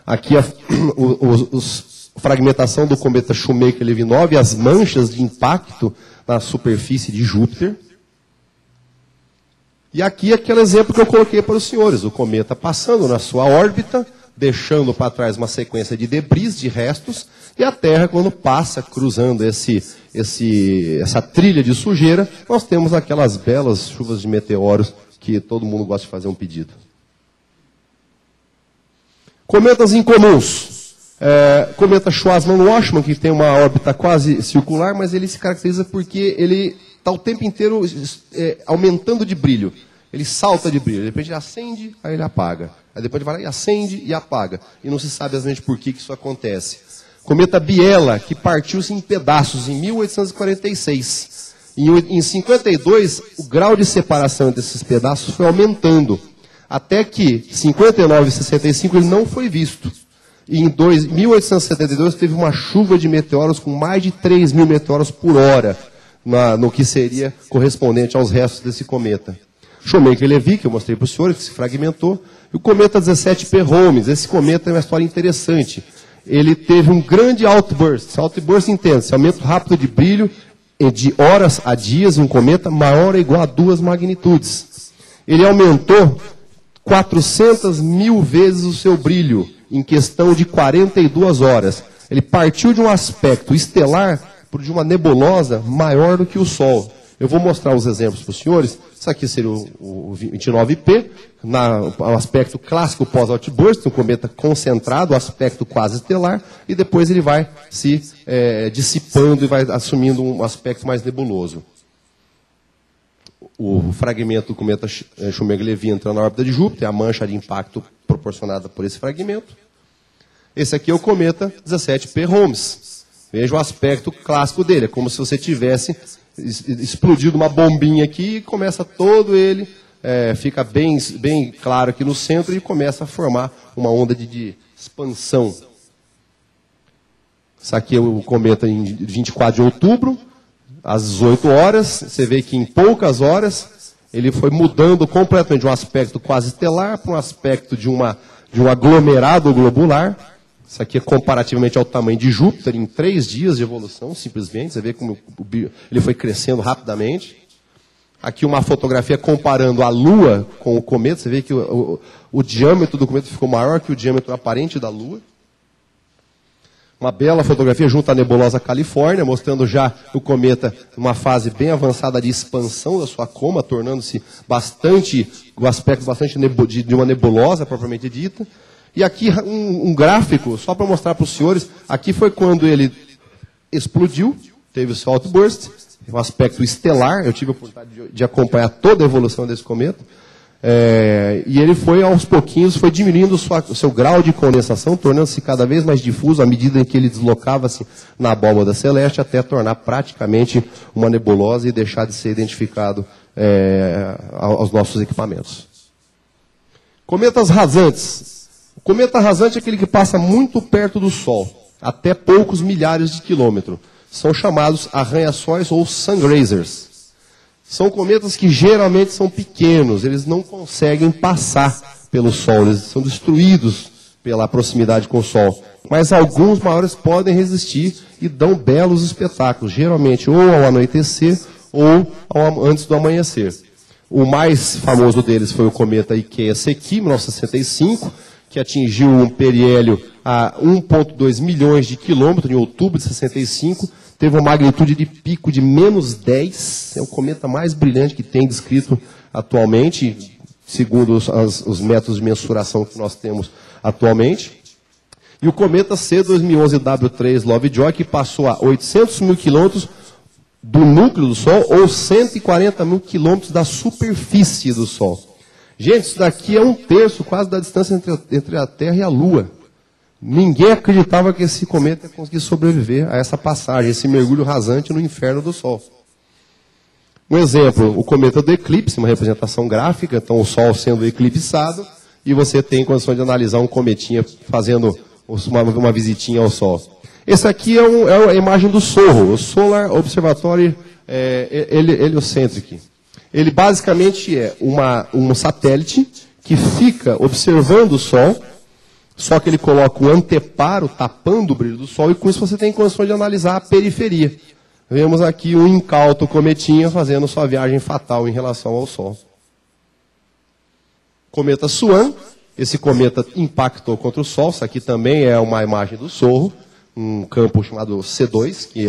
Aqui a fragmentação do cometa Shoemaker-Levy 9, as manchas de impacto na superfície de Júpiter. E aqui aquele exemplo que eu coloquei para os senhores, o cometa passando na sua órbita, deixando para trás uma sequência de debris, de restos, e a Terra, quando passa, cruzando essa trilha de sujeira, nós temos aquelas belas chuvas de meteoros que todo mundo gosta de fazer um pedido. Cometas incomuns. Cometa Schwarzmann-Wachmann, que tem uma órbita quase circular, mas ele se caracteriza porque ele está o tempo inteiro aumentando de brilho. Ele salta de brilho. De repente ele acende, aí ele apaga. Aí depois ele vai lá e acende e apaga. E não se sabe exatamente por que isso acontece. Cometa Biela, que partiu-se em pedaços em 1846. Em 52, o grau de separação entre esses pedaços foi aumentando. Até que, em 59 e 65, ele não foi visto. E em 1872, teve uma chuva de meteoros com mais de 3.000 meteoros por hora, no que seria correspondente aos restos desse cometa. Shoemaker-Levy, que eu mostrei para os senhores, que se fragmentou, e o cometa 17P Holmes. Esse cometa é uma história interessante. Ele teve um grande outburst. Outburst entende-se, aumento rápido de brilho de horas a dias, um cometa maior ou igual a 2 magnitudes. Ele aumentou 400.000 vezes o seu brilho em questão de 42 horas. Ele partiu de um aspecto estelar para de uma nebulosa maior do que o Sol. Eu vou mostrar os exemplos para os senhores. Isso aqui seria o 29P, o aspecto clássico pós-outburst, um cometa concentrado, o aspecto quase estelar, e depois ele vai se dissipando e vai assumindo um aspecto mais nebuloso. O fragmento do cometa Shoemaker-Levy entrando na órbita de Júpiter, a mancha de impacto proporcionada por esse fragmento. Esse aqui é o cometa 17P Holmes. Veja o aspecto clássico dele, é como se você tivesse explodido uma bombinha aqui e começa todo ele, fica bem claro aqui no centro e começa a formar uma onda de expansão. Isso aqui é o cometa em 24 de outubro, às 18 horas. Você vê que em poucas horas ele foi mudando completamente de um aspecto quase estelar para um aspecto de um aglomerado globular. Isso aqui é comparativamente ao tamanho de Júpiter, em 3 dias de evolução, simplesmente. Você vê como ele foi crescendo rapidamente. Aqui uma fotografia comparando a Lua com o cometa. Você vê que o diâmetro do cometa ficou maior que o diâmetro aparente da Lua. Uma bela fotografia junto à nebulosa Califórnia, mostrando já o cometa numa fase bem avançada de expansão da sua coma, tornando-se o aspecto bastante de uma nebulosa propriamente dita. E aqui um gráfico, só para mostrar para os senhores, aqui foi quando ele explodiu, teve o seu outburst, um aspecto estelar, eu tive a oportunidade de acompanhar toda a evolução desse cometa, e ele foi aos pouquinhos, foi diminuindo o seu grau de condensação, tornando-se cada vez mais difuso à medida em que ele deslocava-se na abóbada celeste, até tornar praticamente uma nebulosa e deixar de ser identificado aos nossos equipamentos. Cometas rasantes. O cometa rasante é aquele que passa muito perto do Sol, até poucos milhares de quilômetros. São chamados arranha-sóis ou sun-grazers. São cometas que geralmente são pequenos, eles não conseguem passar pelo Sol, eles são destruídos pela proximidade com o Sol. Mas alguns maiores podem resistir e dão belos espetáculos, geralmente ou ao anoitecer ou antes do amanhecer. O mais famoso deles foi o cometa Ikeya-Seki, 1965, que atingiu um periélio a 1,2 milhões de quilômetros em outubro de 65, teve uma magnitude de pico de -10, é o cometa mais brilhante que tem descrito atualmente, segundo os métodos de mensuração que nós temos atualmente. E o cometa C2011W3 Lovejoy, que passou a 800 mil quilômetros do núcleo do Sol, ou 140 mil quilômetros da superfície do Sol. Gente, isso daqui é 1/3 quase da distância entre a Terra e a Lua. Ninguém acreditava que esse cometa ia conseguir sobreviver a essa passagem, esse mergulho rasante no inferno do Sol. Um exemplo, o cometa do eclipse, uma representação gráfica, então o Sol sendo eclipsado, e você tem condições de analisar um cometinha fazendo uma visitinha ao Sol. Esse aqui é a imagem do SOHO, o Solar Observatory Heliocentric. Ele basicamente é um satélite que fica observando o Sol, só que ele coloca o anteparo tapando o brilho do Sol, e com isso você tem condições de analisar a periferia. Vemos aqui um incauto cometinha fazendo sua viagem fatal em relação ao Sol. Cometa Swan, esse cometa impactou contra o Sol, isso aqui também é uma imagem do Sorro, um campo chamado C2, que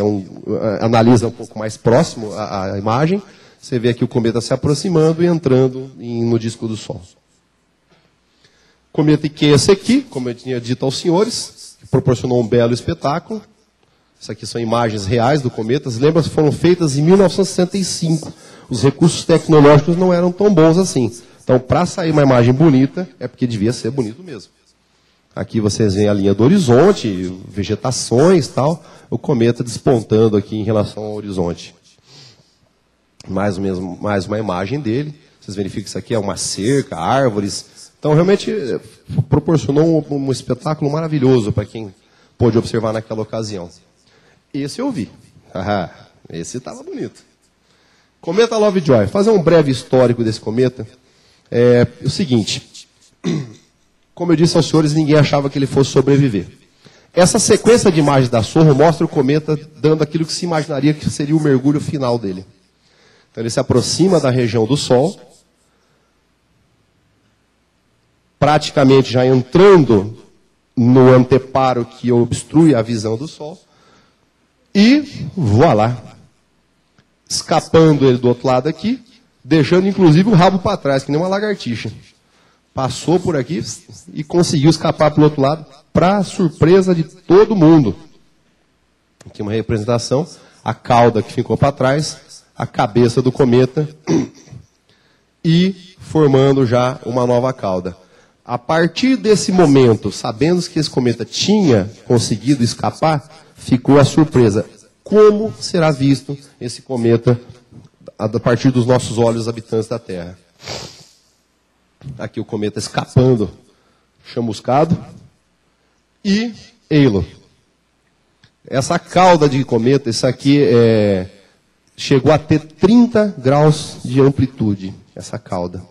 analisa um pouco mais próximo a imagem. Você vê aqui o cometa se aproximando e entrando no disco do Sol. Cometa Ikea-Seki, como eu tinha dito aos senhores, que proporcionou um belo espetáculo. Isso aqui são imagens reais do cometa. As lembras foram feitas em 1965. Os recursos tecnológicos não eram tão bons assim. Então, para sair uma imagem bonita, é porque devia ser bonito mesmo. Aqui vocês veem a linha do horizonte, vegetações e tal. O cometa despontando aqui em relação ao horizonte. Mais uma imagem dele. Vocês verificam que isso aqui é uma cerca, árvores. Então, realmente, proporcionou um espetáculo maravilhoso para quem pôde observar naquela ocasião. Esse eu vi. Esse estava bonito. Cometa Lovejoy. Fazer um breve histórico desse cometa. É o seguinte. Como eu disse aos senhores, ninguém achava que ele fosse sobreviver. Essa sequência de imagens da Sorro mostra o cometa dando aquilo que se imaginaria que seria o mergulho final dele. Então, ele se aproxima da região do Sol, praticamente já entrando no anteparo que obstrui a visão do Sol, e voilá, escapando ele do outro lado aqui, deixando inclusive o rabo para trás, que nem uma lagartixa. Passou por aqui e conseguiu escapar pelo outro lado, para surpresa de todo mundo. Aqui uma representação, a cauda que ficou para trás, a cabeça do cometa e formando já uma nova cauda. A partir desse momento, sabendo que esse cometa tinha conseguido escapar, ficou a surpresa. Como será visto esse cometa a partir dos nossos olhos, habitantes da Terra? Aqui o cometa escapando, chamuscado, e Eilo. Essa cauda de cometa, isso aqui chegou a ter 30 graus de amplitude, essa cauda.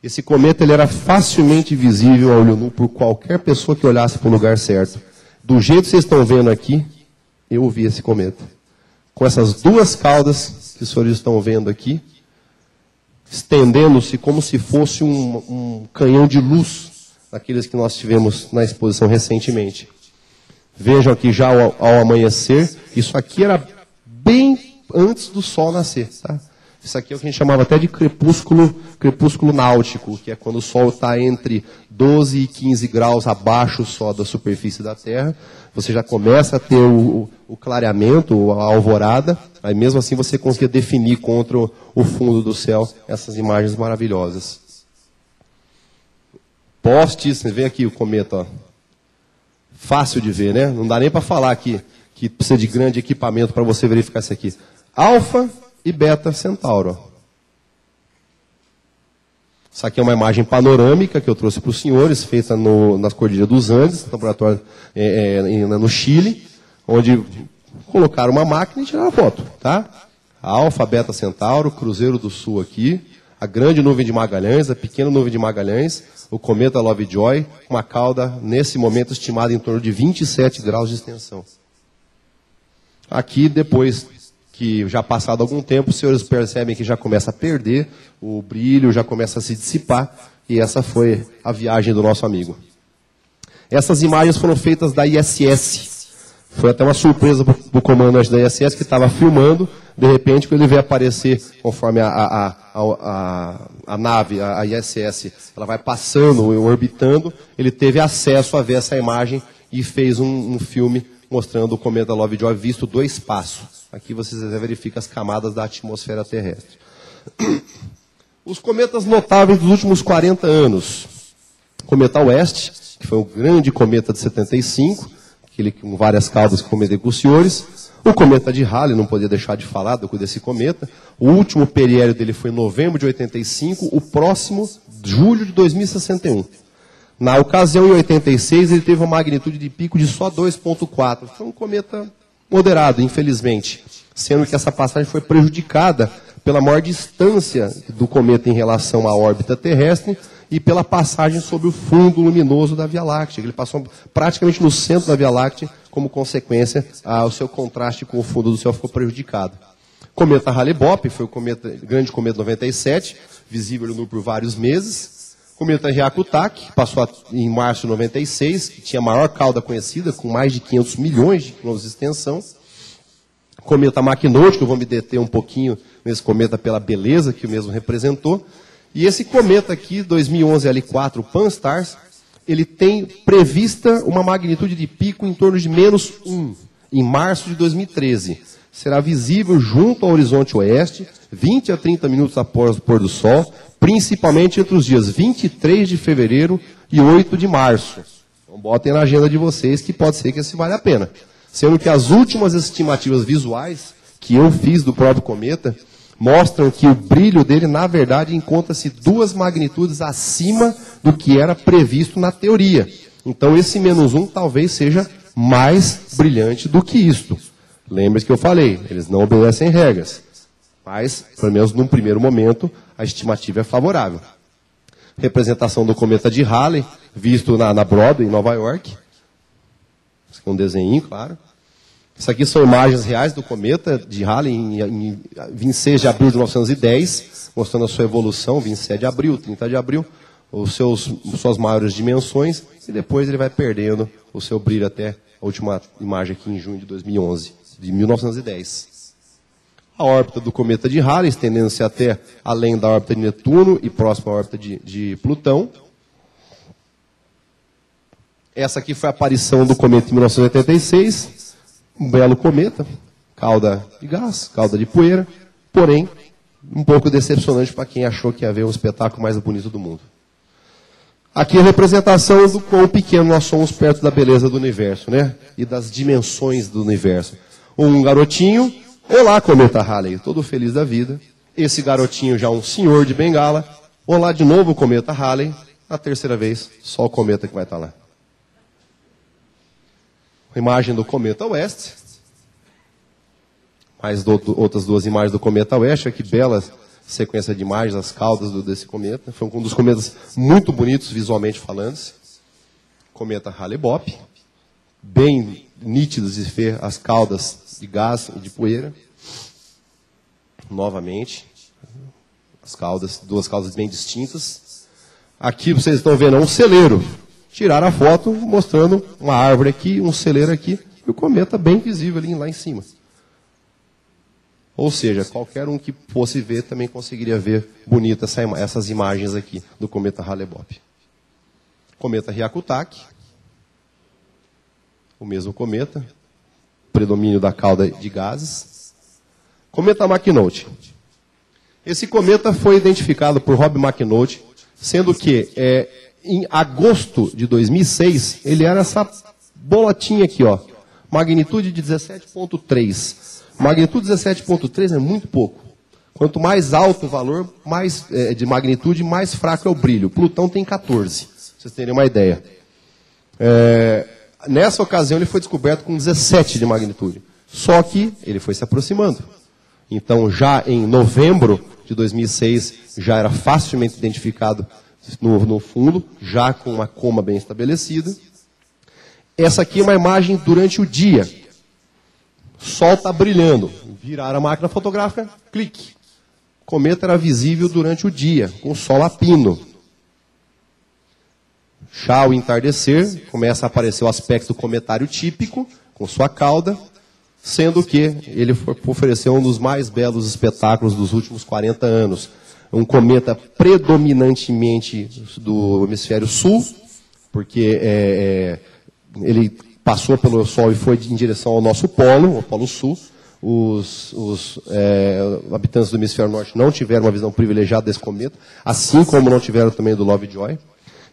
Esse cometa ele era facilmente visível a olho nu por qualquer pessoa que olhasse para o lugar certo. Do jeito que vocês estão vendo aqui, eu vi esse cometa. Com essas duas caudas que os senhores estão vendo aqui, estendendo-se como se fosse um canhão de luz, daqueles que nós tivemos na exposição recentemente. Vejam aqui já ao amanhecer, isso aqui era bem antes do sol nascer. Tá? Isso aqui é o que a gente chamava até de crepúsculo náutico, que é quando o sol está entre 12 e 15 graus abaixo só da superfície da Terra. Você já começa a ter o clareamento, a alvorada, aí mesmo assim você conseguia definir contra o fundo do céu essas imagens maravilhosas. Postes, você vê aqui o cometa, ó. Fácil de ver, né? Não dá nem para falar aqui que precisa de grande equipamento para você verificar isso aqui. Alfa e Beta Centauro. Isso aqui é uma imagem panorâmica que eu trouxe para os senhores, feita nas Cordilheiras dos Andes, no laboratório no Chile, onde colocaram uma máquina e tiraram a foto. Tá? Alfa, Beta Centauro, Cruzeiro do Sul aqui, a grande nuvem de Magalhães, a pequena nuvem de Magalhães, o cometa Lovejoy, uma cauda, nesse momento, estimada em torno de 27 graus de extensão. Aqui, depois que já passado algum tempo, os senhores percebem que já começa a perder o brilho, já começa a se dissipar, e essa foi a viagem do nosso amigo. Essas imagens foram feitas da ISS. Foi até uma surpresa para o comandante da ISS, que estava filmando, de repente, quando ele veio aparecer, conforme a nave, a ISS, ela vai passando, orbitando, ele teve acesso a ver essa imagem e fez um filme mostrando o cometa Lovejoy visto do espaço. Aqui vocês verificam as camadas da atmosfera terrestre. Os cometas notáveis dos últimos 40 anos. Cometa Oeste, que foi um grande cometa de 75, aquele com várias caudas que cometeu com os senhores. O cometa de Halley, não podia deixar de falar desse cometa. O último periélio dele foi em novembro de 85, o próximo, julho de 2061. Na ocasião, em 86, ele teve uma magnitude de pico de só 2,4. Foi um cometa moderado, infelizmente. Sendo que essa passagem foi prejudicada pela maior distância do cometa em relação à órbita terrestre e pela passagem sobre o fundo luminoso da Via Láctea. Ele passou praticamente no centro da Via Láctea, como consequência, o seu contraste com o fundo do céu ficou prejudicado. Cometa Halley-Bopp foi o grande cometa 97, visível por vários meses. Cometa Hyakutake, que passou em março de 96, que tinha a maior cauda conhecida, com mais de 500 milhões de quilômetros de extensão. Cometa McNaught, que eu vou me deter um pouquinho nesse cometa pela beleza que o mesmo representou. E esse cometa aqui, 2011 L4 Pan-STARRS, ele tem prevista uma magnitude de pico em torno de -1, em março de 2013. Será visível junto ao horizonte oeste, 20 a 30 minutos após o pôr do sol, principalmente entre os dias 23 de fevereiro e 8 de março. Então botem na agenda de vocês que pode ser que esse vale a pena. Sendo que as últimas estimativas visuais que eu fiz do próprio cometa mostram que o brilho dele, na verdade, encontra-se 2 magnitudes acima do que era previsto na teoria. Então esse -1 talvez seja mais brilhante do que isto. Lembre-se que eu falei, eles não obedecem regras. Mas, pelo menos num primeiro momento, a estimativa é favorável. Representação do cometa de Halley, visto na Broadway, em Nova York. Isso aqui é um desenho, claro. Isso aqui são imagens reais do cometa de Halley em 26 de abril de 1910, mostrando a sua evolução, 27 de abril, 30 de abril, suas maiores dimensões, e depois ele vai perdendo o seu brilho até a última imagem aqui em junho de 2011, de 1910. A órbita do cometa de Halley, estendendo-se até além da órbita de Netuno e próxima à órbita de Plutão. Essa aqui foi a aparição do cometa em 1986. Um belo cometa, cauda de gás, cauda de poeira, porém, um pouco decepcionante para quem achou que ia ver um espetáculo mais bonito do mundo. Aqui a representação do quão pequeno nós somos perto da beleza do universo, né? E das dimensões do universo. Um garotinho, olá cometa Halley, todo feliz da vida. Esse garotinho já um senhor de bengala. Olá de novo cometa Halley. A terceira vez, só o cometa que vai estar lá. A imagem do cometa West. Mais outras 2 imagens do cometa West. Que bela sequência de imagens, as caudas desse cometa. Foi um dos cometas muito bonitos visualmente falando. Cometa Hale-Bopp. Bem nítidos de ver as caudas de gás e de poeira. Novamente. As caudas, 2 caudas bem distintas. Aqui vocês estão vendo um celeiro. Tiraram a foto mostrando uma árvore aqui, um celeiro aqui, e o cometa bem visível ali lá em cima. Ou seja, qualquer um que fosse ver também conseguiria ver bonita essas imagens aqui do cometa Hale-Bopp. Cometa Hyakutake. O mesmo cometa. Predomínio da cauda de gases. Cometa McNaught. Esse cometa foi identificado por Rob McNaught, sendo que em agosto de 2006, ele era essa bolotinha aqui, ó, magnitude de 17,3. Magnitude 17,3 é muito pouco. Quanto mais alto o valor de magnitude, mais fraco é o brilho. Plutão tem 14, pra vocês terem uma ideia. Nessa ocasião ele foi descoberto com 17 de magnitude. Só que ele foi se aproximando. Então já em novembro de 2006, já era facilmente identificado no fundo, já com uma coma bem estabelecida. Essa aqui é uma imagem durante o dia. O sol está brilhando. Viraram a máquina fotográfica, clique. O cometa era visível durante o dia, com o sol a pino. Já ao entardecer, começa a aparecer o aspecto cometário típico, com sua cauda, sendo que ele ofereceu um dos mais belos espetáculos dos últimos 40 anos. Um cometa predominantemente do hemisfério sul, porque ele passou pelo Sol e foi em direção ao nosso polo, o Polo Sul. Os habitantes do hemisfério norte não tiveram uma visão privilegiada desse cometa, assim como não tiveram também do Lovejoy.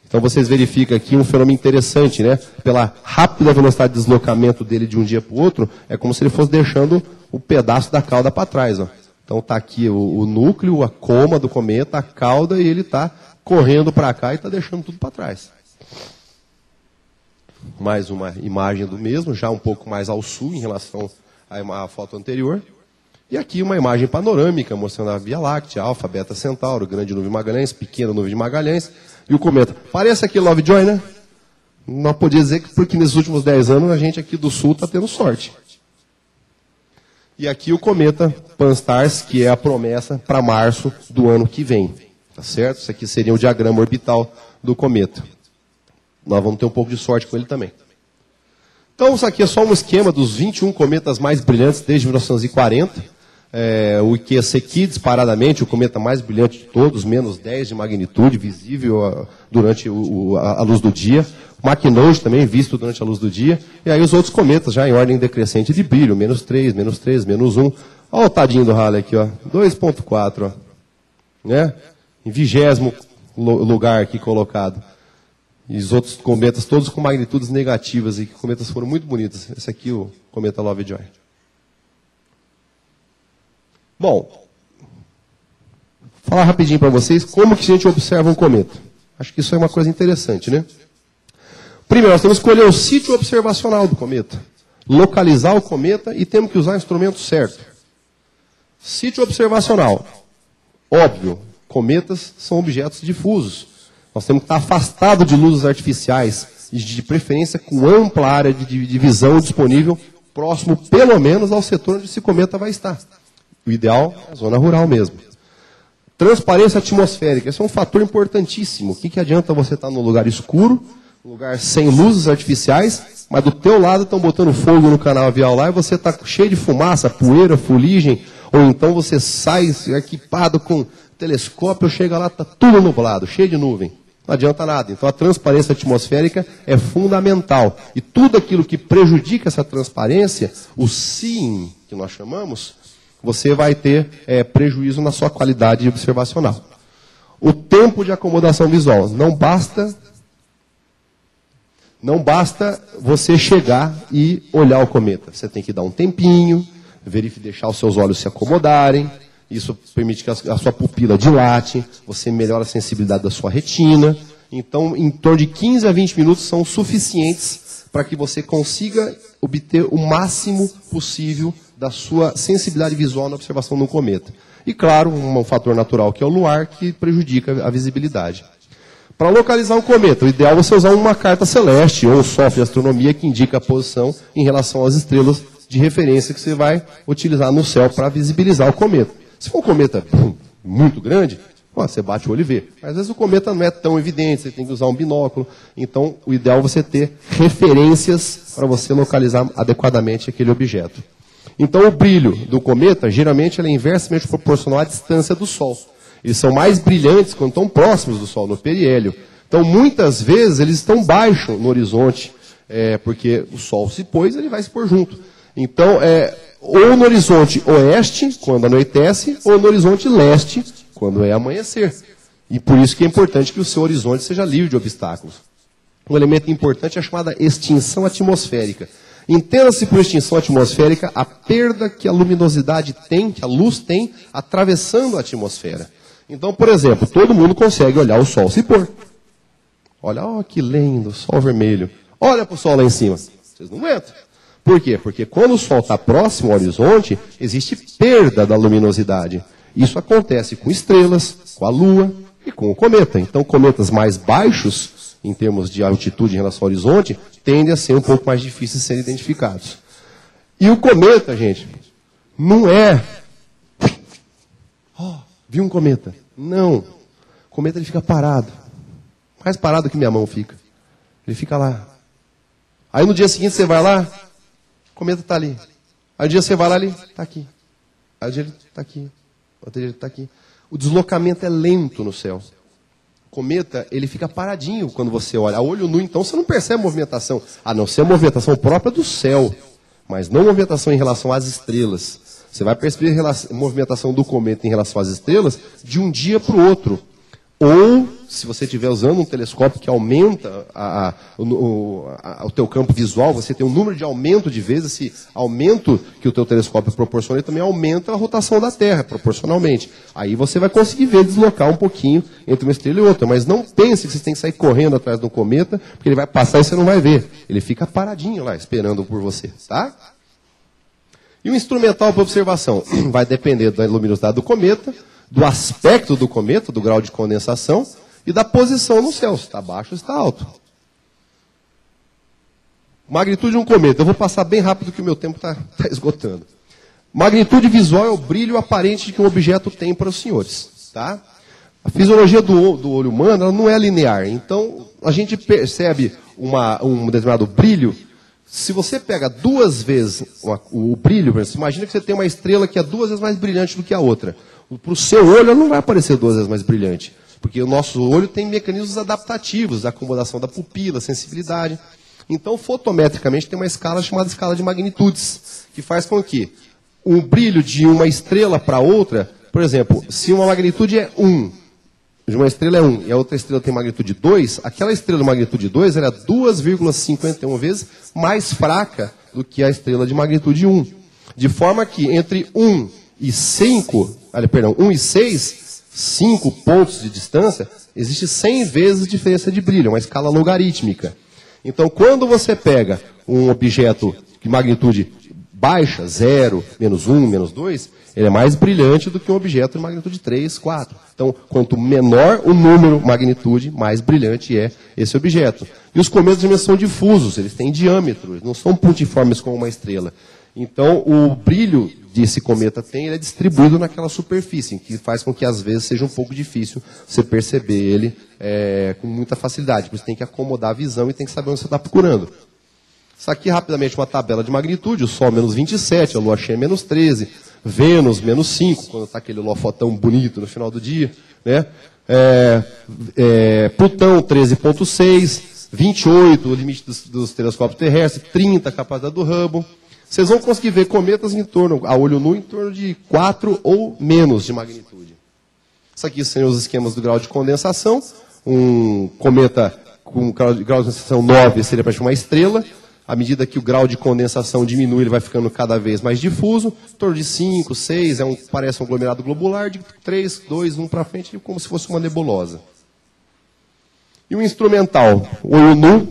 Então vocês verificam aqui um fenômeno interessante, né? Pela rápida velocidade de deslocamento dele de um dia para o outro, é como se ele fosse deixando o pedaço da cauda para trás, ó. Então está aqui o núcleo, a coma do cometa, a cauda, e ele está correndo para cá e está deixando tudo para trás. Mais uma imagem do mesmo, já um pouco mais ao sul em relação à foto anterior. E aqui uma imagem panorâmica mostrando a Via Láctea, Alfa, Beta Centauro, grande nuvem de Magalhães, pequena nuvem de Magalhães e o cometa. Parece aqui Lovejoy, né? Não podia dizer que porque nesses últimos 10 anos a gente aqui do sul está tendo sorte. E aqui o cometa Pan-STARRS, que é a promessa para março do ano que vem. Tá certo? Isso aqui seria o diagrama orbital do cometa. Nós vamos ter um pouco de sorte com ele também. Então, isso aqui é só um esquema dos 21 cometas mais brilhantes desde 1940. O Ikea-Seki, disparadamente, o cometa mais brilhante de todos, menos 10 de magnitude, visível durante a luz do dia. O Makinouji também, visto durante a luz do dia. E aí os outros cometas, já em ordem decrescente de brilho, menos 3, menos 3, menos 1. Olha o tadinho do Halley aqui, ó, 2.4, ó, né? Em 20º lugar aqui colocado. E os outros cometas, todos com magnitudes negativas, e que cometas foram muito bonitos. Esse aqui, o cometa Lovejoy. Bom, vou falar rapidinho para vocês como que a gente observa um cometa. Acho que isso é uma coisa interessante, né? Primeiro, nós temos que escolher o sítio observacional do cometa. Localizar o cometa e temos que usar o instrumento certo. Sítio observacional. Óbvio, cometas são objetos difusos. Nós temos que estar afastado de luzes artificiais e, de preferência, com ampla área de visão disponível, próximo, pelo menos, ao setor onde esse cometa vai estar. O ideal é a zona rural mesmo. Transparência atmosférica. Esse é um fator importantíssimo. O que adianta você estar num lugar escuro, num lugar sem luzes artificiais, mas do teu lado estão botando fogo no canal avial lá e você está cheio de fumaça, poeira, fuligem, ou então você sai equipado com telescópio, chega lá, está tudo nublado, cheio de nuvem. Não adianta nada. Então a transparência atmosférica é fundamental. E tudo aquilo que prejudica essa transparência, o seeing, que nós chamamos, você vai ter prejuízo na sua qualidade observacional. O tempo de acomodação visual. Não basta você chegar e olhar o cometa. Você tem que dar um tempinho, deixar os seus olhos se acomodarem. Isso permite que a sua pupila dilate, você melhora a sensibilidade da sua retina. Então, em torno de 15 a 20 minutos são suficientes para que você consiga obter o máximo possível da sua sensibilidade visual na observação do cometa. E, claro, um fator natural que é o luar, que prejudica a visibilidade. Para localizar um cometa, o ideal é você usar uma carta celeste ou um software de astronomia que indica a posição em relação às estrelas de referência que você vai utilizar no céu para visibilizar o cometa. Se for um cometa muito grande, você bate o olho e vê. Mas às vezes o cometa não é tão evidente, você tem que usar um binóculo. Então, o ideal é você ter referências para você localizar adequadamente aquele objeto. Então, o brilho do cometa, geralmente, ele é inversamente proporcional à distância do Sol. Eles são mais brilhantes quando estão próximos do Sol, no periélio. Então, muitas vezes, eles estão baixo no horizonte, porque o Sol se pôs, ele vai se pôr junto. Então, ou no horizonte oeste, quando anoitece, ou no horizonte leste, quando é amanhecer. E por isso que é importante que o seu horizonte seja livre de obstáculos. Um elemento importante é a chamada extinção atmosférica. Entenda-se por extinção atmosférica a perda que a luminosidade tem, que a luz tem, atravessando a atmosfera. Então, por exemplo, todo mundo consegue olhar o Sol se pôr. Olha, que lindo, Sol vermelho. Olha para o Sol lá em cima. Vocês não aguentam. Por quê? Porque quando o Sol está próximo ao horizonte, existe perda da luminosidade. Isso acontece com estrelas, com a Lua e com o cometa. Então, cometas mais baixos, em termos de altitude em relação ao horizonte, tendem a ser um pouco mais difíceis de serem identificados. E o cometa, gente, não é... viu um cometa? Não. O cometa ele fica parado. Mais parado que minha mão fica. Ele fica lá. Aí no dia seguinte você vai lá, o cometa está ali. Aí no dia você vai lá ali, está aqui. Aí o dia ele está aqui. Outro dia ele está aqui. O deslocamento é lento no céu. O cometa, ele fica paradinho quando você olha. A olho nu, então, você não percebe a movimentação. A não ser a movimentação própria do céu. Mas não movimentação em relação às estrelas. Você vai perceber a movimentação do cometa em relação às estrelas de um dia para o outro. Ou, se você estiver usando um telescópio que aumenta o teu campo visual, você tem um número de aumento de vezes, esse aumento que o teu telescópio proporciona, ele também aumenta a rotação da Terra, proporcionalmente. Aí você vai conseguir ver, deslocar um pouquinho entre uma estrela e outra. Mas não pense que você tem que sair correndo atrás do cometa, porque ele vai passar e você não vai ver. Ele fica paradinho lá, esperando por você, tá? E o instrumental para observação vai depender da luminosidade do cometa, do aspecto do cometa, do grau de condensação e da posição no céu, se está baixo ou se está alto. Magnitude de um cometa. Eu vou passar bem rápido que o meu tempo está esgotando. Magnitude visual é o brilho aparente que um objeto tem para os senhores. Tá? A fisiologia do olho humano ela não é linear. Então, a gente percebe um determinado brilho. Se você pega 2 vezes o brilho, por exemplo, imagina que você tem uma estrela que é 2 vezes mais brilhante do que a outra. Para o seu olho, ela não vai aparecer 2 vezes mais brilhante. Porque o nosso olho tem mecanismos adaptativos, a acomodação da pupila, sensibilidade. Então, fotometricamente, tem uma escala chamada escala de magnitudes, que faz com que o brilho de uma estrela para outra, por exemplo, se uma magnitude é 1, de uma estrela é 1 e a outra estrela tem magnitude 2, aquela estrela de magnitude 2 era 2,51 vezes mais fraca do que a estrela de magnitude 1. De forma que entre 1 e 5, 1 e 6, 5 pontos de distância, existe 100 vezes diferença de brilho, uma escala logarítmica. Então, quando você pega um objeto de magnitude baixa, 0, menos 1, menos 2, ele é mais brilhante do que um objeto de magnitude 3, 4. Então, quanto menor o número, magnitude, mais brilhante é esse objeto. E os cometas também são difusos, eles têm diâmetro, eles não são pontiformes como uma estrela. Então, o brilho que esse cometa tem, ele é distribuído naquela superfície, que faz com que, às vezes, seja um pouco difícil você perceber ele com muita facilidade. Você tem que acomodar a visão e tem que saber onde você está procurando. Isso aqui, rapidamente, uma tabela de magnitude. O Sol, menos 27, a Lua cheia, menos 13. Vênus, menos 5, quando está aquele holofote bonito no final do dia. Né? Plutão, 13,6. 28, o limite dos telescópios terrestres. 30, a capacidade do Hubble. Vocês vão conseguir ver cometas em torno, a olho nu, em torno de 4 ou menos de magnitude. Isso aqui seriam os esquemas do grau de condensação. Um cometa com grau de condensação 9 seria praticamente uma estrela. À medida que o grau de condensação diminui, ele vai ficando cada vez mais difuso. Em torno de 5, 6, parece um aglomerado globular. De 3, 2, 1 para frente, como se fosse uma nebulosa. E o instrumental, olho nu,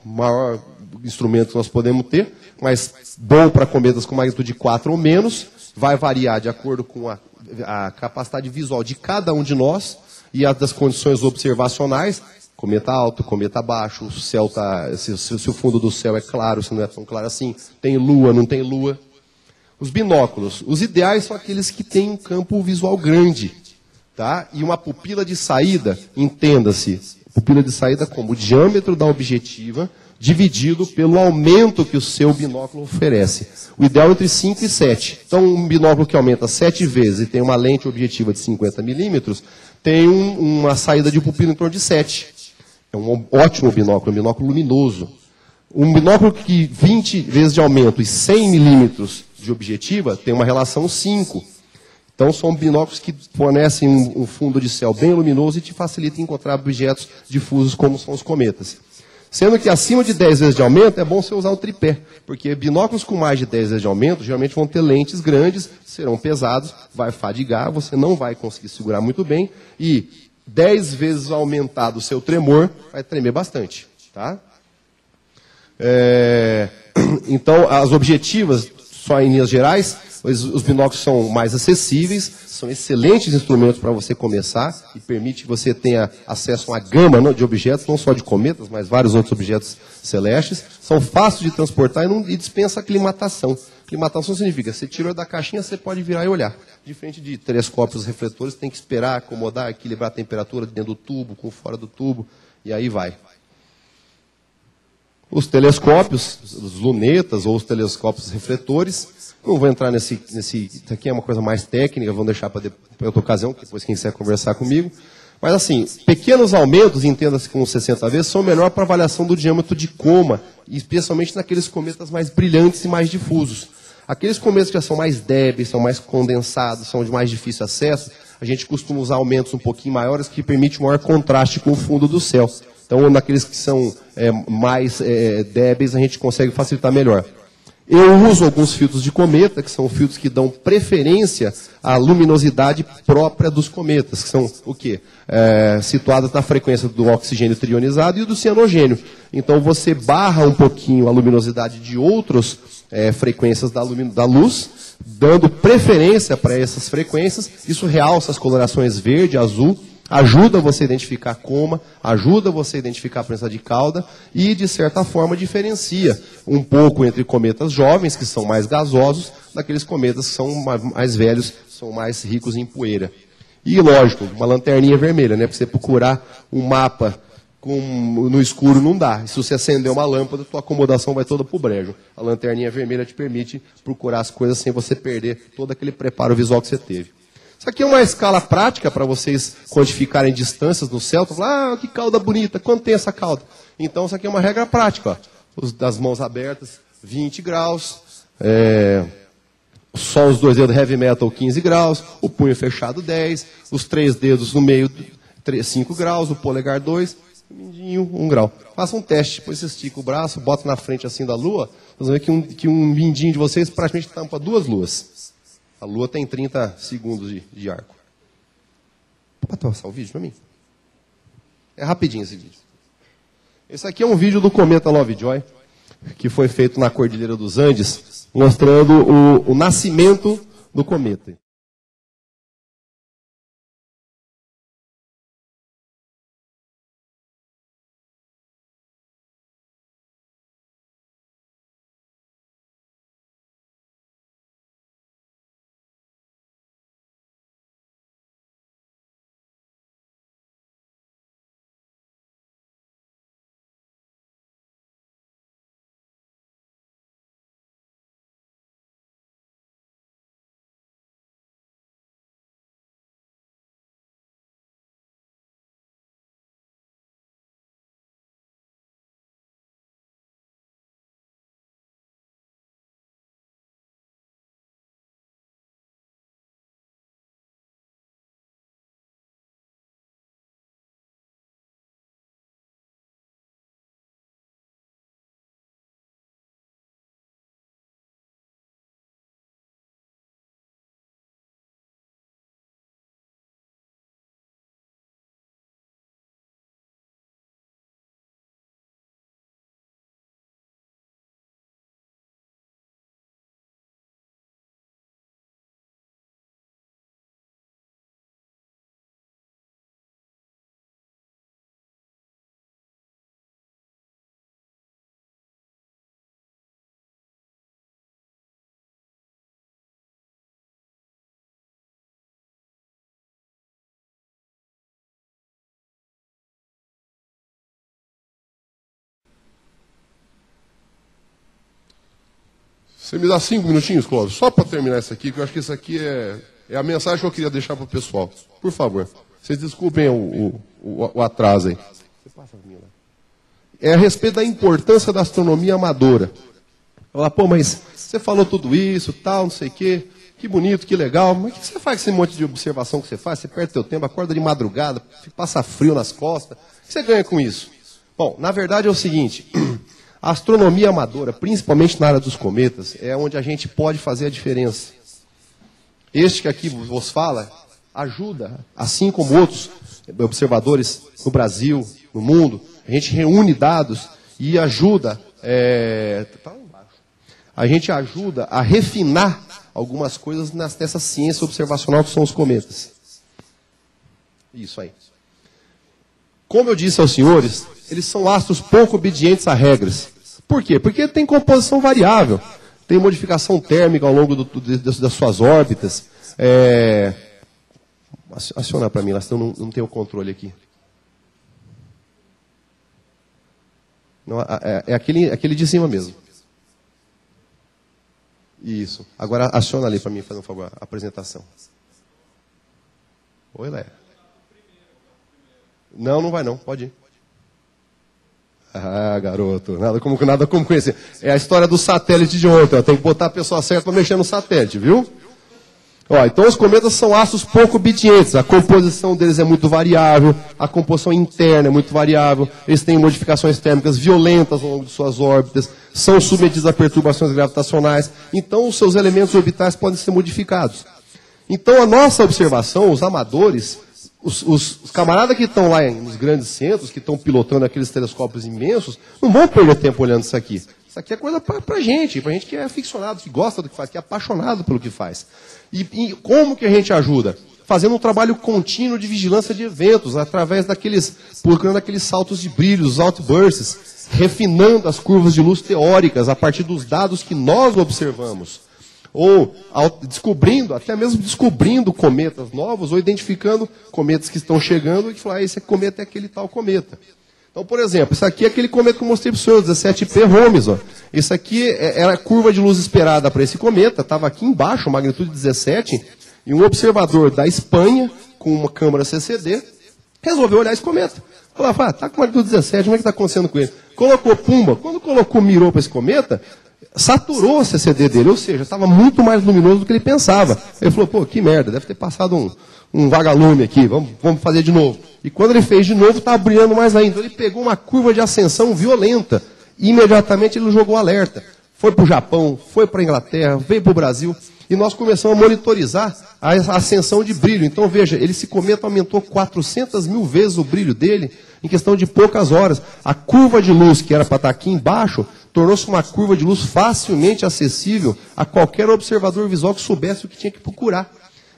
o maior instrumento que nós podemos ter, mas bom para cometas com magnitude 4 ou menos, vai variar de acordo com a capacidade visual de cada um de nós e as das condições observacionais. Cometa alto, cometa baixo, o céu se o fundo do céu é claro, se não é tão claro assim, tem lua, não tem lua. Os binóculos, os ideais são aqueles que têm um campo visual grande, tá? E uma pupila de saída, entenda-se, pupila de saída como o diâmetro da objetiva dividido pelo aumento que o seu binóculo oferece. O ideal é entre 5 e 7. Então, um binóculo que aumenta 7 vezes e tem uma lente objetiva de 50 milímetros, tem uma saída de pupila em torno de 7. É um ótimo binóculo, um binóculo luminoso. Um binóculo que 20 vezes de aumento e 100 milímetros de objetiva tem uma relação 5. Então, são binóculos que fornecem um fundo de céu bem luminoso e te facilitam encontrar objetos difusos como são os cometas. Sendo que acima de 10 vezes de aumento é bom você usar o tripé, porque binóculos com mais de 10 vezes de aumento geralmente vão ter lentes grandes, serão pesados, vai fadigar, você não vai conseguir segurar muito bem e 10 vezes aumentado o seu tremor, vai tremer bastante. Tá? Então, as objetivas, só em linhas gerais, os binóculos são mais acessíveis, são excelentes instrumentos para você começar e permite que você tenha acesso a uma gama de objetos, não só de cometas, mas vários outros objetos celestes. São fáceis de transportar e dispensa aclimatação. Aclimatação significa, você tirou da caixinha, você pode virar e olhar. Diferente de telescópios refletores, tem que esperar, acomodar, equilibrar a temperatura dentro do tubo, com fora do tubo, e aí vai. Os telescópios, os lunetas ou os telescópios refletores, não vou entrar nesse isso aqui é uma coisa mais técnica, vamos deixar para outra ocasião, depois quem quiser conversar comigo. Mas assim, pequenos aumentos, entenda-se com 60 vezes, são melhor para avaliação do diâmetro de coma, especialmente naqueles cometas mais brilhantes e mais difusos. Aqueles cometas que já são mais débeis, são mais condensados, são de mais difícil acesso, a gente costuma usar aumentos um pouquinho maiores que permitem um maior contraste com o fundo do céu. Então, naqueles que são mais débeis, a gente consegue facilitar melhor. Eu uso alguns filtros de cometa, que são filtros que dão preferência à luminosidade própria dos cometas, que são o quê? Situadas na frequência do oxigênio trionizado e do cianogênio. Então você barra um pouquinho a luminosidade de outras frequências da luz, dando preferência para essas frequências. Isso realça as colorações verde, azul, ajuda você a identificar coma, ajuda você a identificar a presença de cauda e, de certa forma, diferencia um pouco entre cometas jovens, que são mais gasosos, daqueles cometas que são mais velhos, são mais ricos em poeira. E, lógico, uma lanterninha vermelha, né? Para você procurar um mapa no escuro não dá. E se você acender uma lâmpada, sua acomodação vai toda para o brejo. A lanterninha vermelha te permite procurar as coisas sem você perder todo aquele preparo visual que você teve. Isso aqui é uma escala prática para vocês quantificarem distâncias no céu. Falar, que cauda bonita, quanto tem essa cauda? Então, isso aqui é uma regra prática. Ó. Das mãos abertas, 20 graus. Só os 2 dedos heavy metal, 15 graus. O punho fechado, 10. Os 3 dedos no meio, 5 graus. O polegar, 2. O mindinho, 1 grau. Faça um teste. Depois você estica o braço, bota na frente assim da lua. Vocês vão ver que um mindinho de vocês praticamente tampa 2 luas. A lua tem 30 segundos de arco. Pode passar o vídeo para mim? É rapidinho esse vídeo. Esse aqui é um vídeo do cometa Lovejoy, que foi feito na Cordilheira dos Andes, mostrando o nascimento do cometa. Você me dá 5 minutinhos, Clóvis, só para terminar isso aqui, que eu acho que isso aqui é a mensagem que eu queria deixar para o pessoal. Por favor, vocês desculpem o atraso aí. É a respeito da importância da astronomia amadora. Falar, pô, mas você falou tudo isso, tal, não sei o quê, que bonito, que legal, mas o que você faz com esse monte de observação que você faz? Você perde seu tempo, acorda de madrugada, passa frio nas costas. O que você ganha com isso? Bom, na verdade é o seguinte... A astronomia amadora, principalmente na área dos cometas, é onde a gente pode fazer a diferença. Este que aqui vos fala, ajuda, assim como outros observadores no Brasil, no mundo, a gente reúne dados e ajuda, a gente ajuda a refinar algumas coisas nessa ciência observacional que são os cometas. Isso aí. Como eu disse aos senhores, eles são astros pouco obedientes a regras. Por quê? Porque tem composição variável, tem modificação térmica ao longo das suas órbitas. Aciona para mim, lá, senão não tenho controle aqui. Não, é aquele de cima mesmo. Isso. Agora aciona ali para mim, fazendo um favor, a apresentação. Oi, Léa. Não vai não, pode ir. Ah, garoto, nada como conhecer. É a história do satélite de ontem, ó. Tem que botar a pessoa certa para mexer no satélite, viu? Ó, então os cometas são astros pouco obedientes, a composição deles é muito variável, a composição interna é muito variável, eles têm modificações térmicas violentas ao longo de suas órbitas, são submetidos a perturbações gravitacionais, então os seus elementos orbitais podem ser modificados. Então a nossa observação, os amadores... Os camaradas que estão lá nos grandes centros, que estão pilotando aqueles telescópios imensos, não vão perder tempo olhando isso aqui. Isso aqui é coisa pra gente que é aficionado, que gosta do que faz, que é apaixonado pelo que faz. E como que a gente ajuda? Fazendo um trabalho contínuo de vigilância de eventos, através procurando aqueles saltos de brilho, os outbursts, refinando as curvas de luz teóricas a partir dos dados que nós observamos. Ou descobrindo, até mesmo descobrindo cometas novos, ou identificando cometas que estão chegando e que falar, esse cometa é aquele tal cometa. Então, por exemplo, isso aqui é aquele cometa que eu mostrei para o senhor, 17P Holmes. Ó. Isso aqui era a curva de luz esperada para esse cometa, estava aqui embaixo, magnitude 17, e um observador da Espanha, com uma câmera CCD, resolveu olhar esse cometa. Falou, está com magnitude 17, como é que está acontecendo com ele? Colocou pumba, quando colocou, mirou para esse cometa, saturou o CCD dele, ou seja, estava muito mais luminoso do que ele pensava. Ele falou, pô, que merda, deve ter passado um vagalume aqui, vamos fazer de novo. E quando ele fez de novo, estava brilhando mais ainda. Então, ele pegou uma curva de ascensão violenta. E imediatamente ele jogou alerta. Foi para o Japão, foi para a Inglaterra, veio para o Brasil. E nós começamos a monitorizar a ascensão de brilho. Então, veja, esse cometa aumentou 400 mil vezes o brilho dele em questão de poucas horas. A curva de luz, que era para estar aqui embaixo, tornou-se uma curva de luz facilmente acessível a qualquer observador visual que soubesse o que tinha que procurar.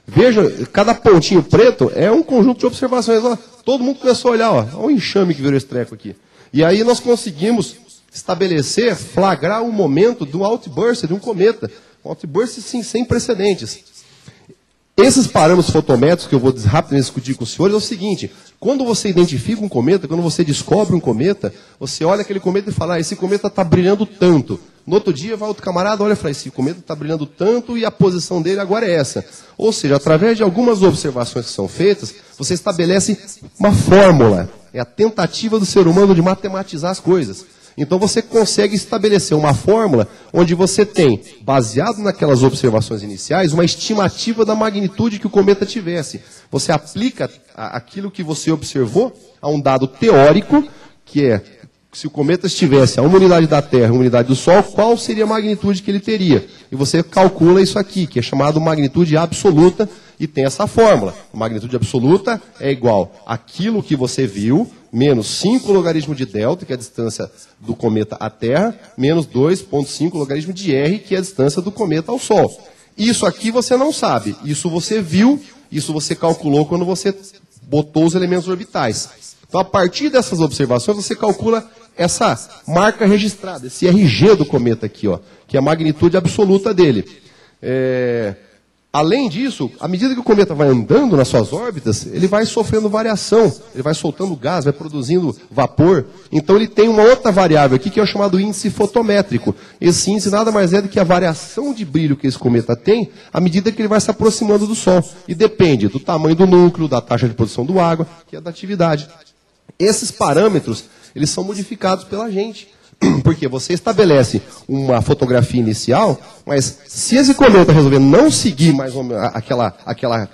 Veja, cada pontinho preto é um conjunto de observações. Ó, todo mundo começou a olhar, olha o enxame que virou esse treco aqui. E aí nós conseguimos estabelecer, flagrar o momento do outburst de um cometa. Um outburst, sim, sem precedentes. Esses parâmetros fotométricos que eu vou rapidamente discutir com os senhores é o seguinte, quando você identifica um cometa, quando você descobre um cometa, você olha aquele cometa e fala, esse cometa está brilhando tanto. No outro dia vai outro camarada, olha e fala, esse cometa está brilhando tanto e a posição dele agora é essa. Ou seja, através de algumas observações que são feitas, você estabelece uma fórmula. É a tentativa do ser humano de matematizar as coisas. Então você consegue estabelecer uma fórmula onde você tem, baseado naquelas observações iniciais, uma estimativa da magnitude que o cometa tivesse. Você aplica aquilo que você observou a um dado teórico, que é, se o cometa estivesse a uma unidade da Terra, uma unidade do Sol, qual seria a magnitude que ele teria? E você calcula isso aqui, que é chamado magnitude absoluta, e tem essa fórmula. A magnitude absoluta é igual àquilo que você viu, menos 5 logaritmo de delta, que é a distância do cometa à Terra, menos 2,5 logaritmo de R, que é a distância do cometa ao Sol. Isso aqui você não sabe. Isso você viu, isso você calculou quando você botou os elementos orbitais. Então, a partir dessas observações, você calcula essa marca registrada, esse RG do cometa aqui, ó, que é a magnitude absoluta dele. Além disso, à medida que o cometa vai andando nas suas órbitas, ele vai sofrendo variação, ele vai soltando gás, vai produzindo vapor. Então ele tem uma outra variável aqui, que é o chamado índice fotométrico. Esse índice nada mais é do que a variação de brilho que esse cometa tem à medida que ele vai se aproximando do Sol. E depende do tamanho do núcleo, da taxa de produção do água, que é da atividade. Esses parâmetros, eles são modificados pela gente. Porque você estabelece uma fotografia inicial, mas se esse cometa resolver não seguir mais ou menos aquela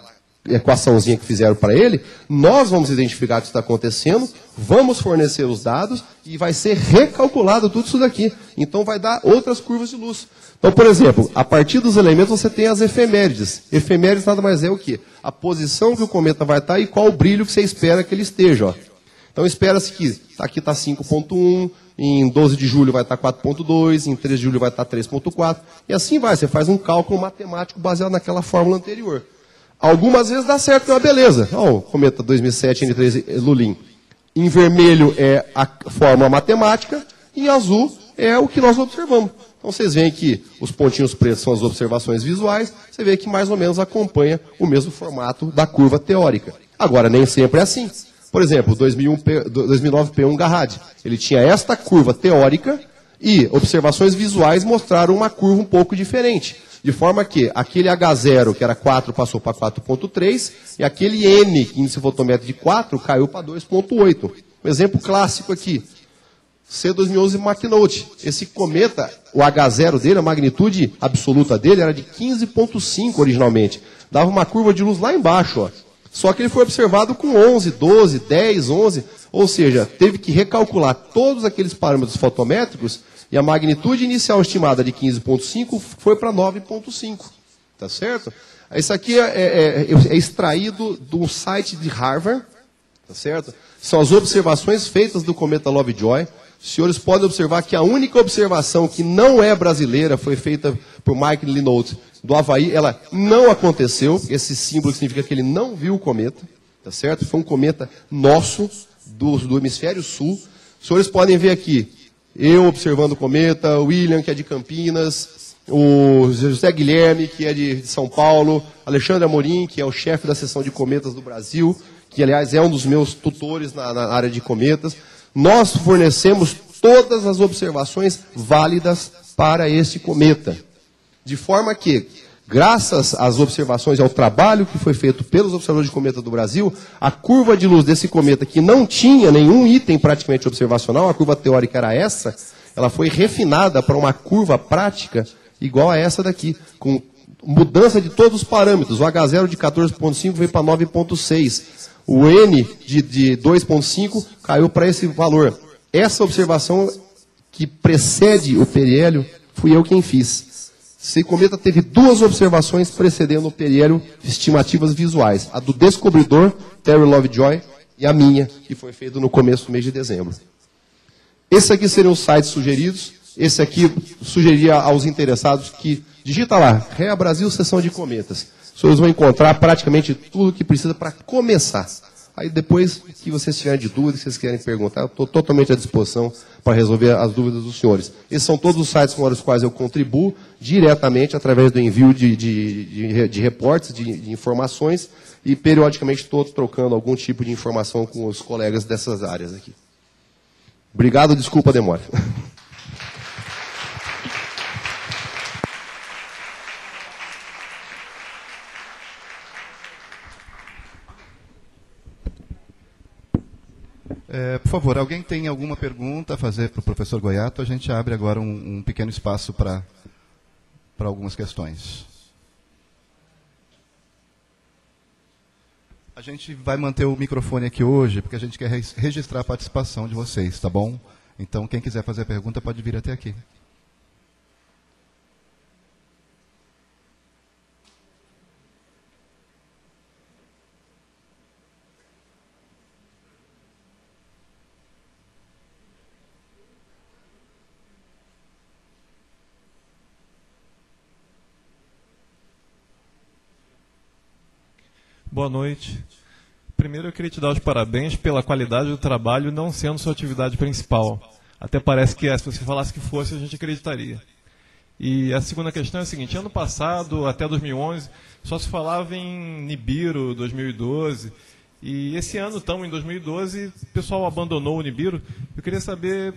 equaçãozinha que fizeram para ele, nós vamos identificar o que está acontecendo, vamos fornecer os dados e vai ser recalculado tudo isso daqui. Então vai dar outras curvas de luz. Então, por exemplo, a partir dos elementos você tem as efemérides. Efemérides nada mais é o quê? A posição que o cometa vai estar e qual o brilho que você espera que ele esteja. Ó. Então espera-se que aqui está 5.1, em 12 de julho vai estar 4.2, em 13 de julho vai estar 3.4, e assim vai, você faz um cálculo matemático baseado naquela fórmula anterior. Algumas vezes dá certo, é uma beleza. Ó, o cometa 2007 N3 Lulin. Em vermelho é a fórmula matemática, em azul é o que nós observamos. Então vocês veem que os pontinhos pretos são as observações visuais, você vê que mais ou menos acompanha o mesmo formato da curva teórica. Agora, nem sempre é assim. Por exemplo, 2009 P1 Garrad, ele tinha esta curva teórica e observações visuais mostraram uma curva um pouco diferente. De forma que aquele H0, que era 4, passou para 4.3, e aquele N, índice fotométrico de 4, caiu para 2.8. Um exemplo clássico aqui, C2011 McNaught. Esse cometa, o H0 dele, a magnitude absoluta dele era de 15.5 originalmente. Dava uma curva de luz lá embaixo, ó. Só que ele foi observado com 11, 12, 10, 11, ou seja, teve que recalcular todos aqueles parâmetros fotométricos e a magnitude inicial estimada de 15.5 foi para 9.5, tá certo? Isso aqui é extraído do site de Harvard, tá certo? São as observações feitas do cometa Lovejoy. Os senhores podem observar que a única observação que não é brasileira foi feita por Mike Linout do Havaí, ela não aconteceu. Esse símbolo significa que ele não viu o cometa, tá certo? Foi um cometa nosso, do hemisfério sul. Os senhores podem ver aqui, eu observando o cometa, o William, que é de Campinas, o José Guilherme, que é de São Paulo, Alexandre Amorim, que é o chefe da seção de cometas do Brasil, que, aliás, é um dos meus tutores na área de cometas. Nós fornecemos todas as observações válidas para este cometa. De forma que, graças às observações e ao trabalho que foi feito pelos observadores de cometa do Brasil, a curva de luz desse cometa, que não tinha nenhum item praticamente observacional, a curva teórica era essa, ela foi refinada para uma curva prática igual a essa daqui, com mudança de todos os parâmetros. O H0 de 14,5 veio para 9,6. O N de 2,5 caiu para esse valor. Essa observação que precede o periélio, fui eu quem fiz. Esse cometa teve duas observações precedendo o periélio, estimativas visuais. A do descobridor, Terry Lovejoy, e a minha, que foi feita no começo do mês de dezembro. Esses aqui seriam os sites sugeridos. Esse aqui sugeriria aos interessados que digita lá, REA Brasil, seção de cometas. Os senhores vão encontrar praticamente tudo que precisa para começar. Aí depois que vocês tiverem de dúvidas, que vocês querem perguntar, eu estou totalmente à disposição para resolver as dúvidas dos senhores. Esses são todos os sites com os quais eu contribuo diretamente através do envio de reportes, de informações, e periodicamente estou trocando algum tipo de informação com os colegas dessas áreas aqui. Obrigado, desculpa a demora. Por favor, alguém tem alguma pergunta a fazer para o professor Goiato? A gente abre agora um pequeno espaço para algumas questões. A gente vai manter o microfone aqui hoje, porque a gente quer registrar a participação de vocês, tá bom? Então, quem quiser fazer pergunta pode vir até aqui. Boa noite. Primeiro eu queria te dar os parabéns pela qualidade do trabalho não sendo sua atividade principal. Até parece que se você falasse que fosse, a gente acreditaria. E a segunda questão é a seguinte, ano passado, até 2011, só se falava em Nibiru 2012, e esse ano, estamos em 2012, o pessoal abandonou o Nibiru. Eu queria saber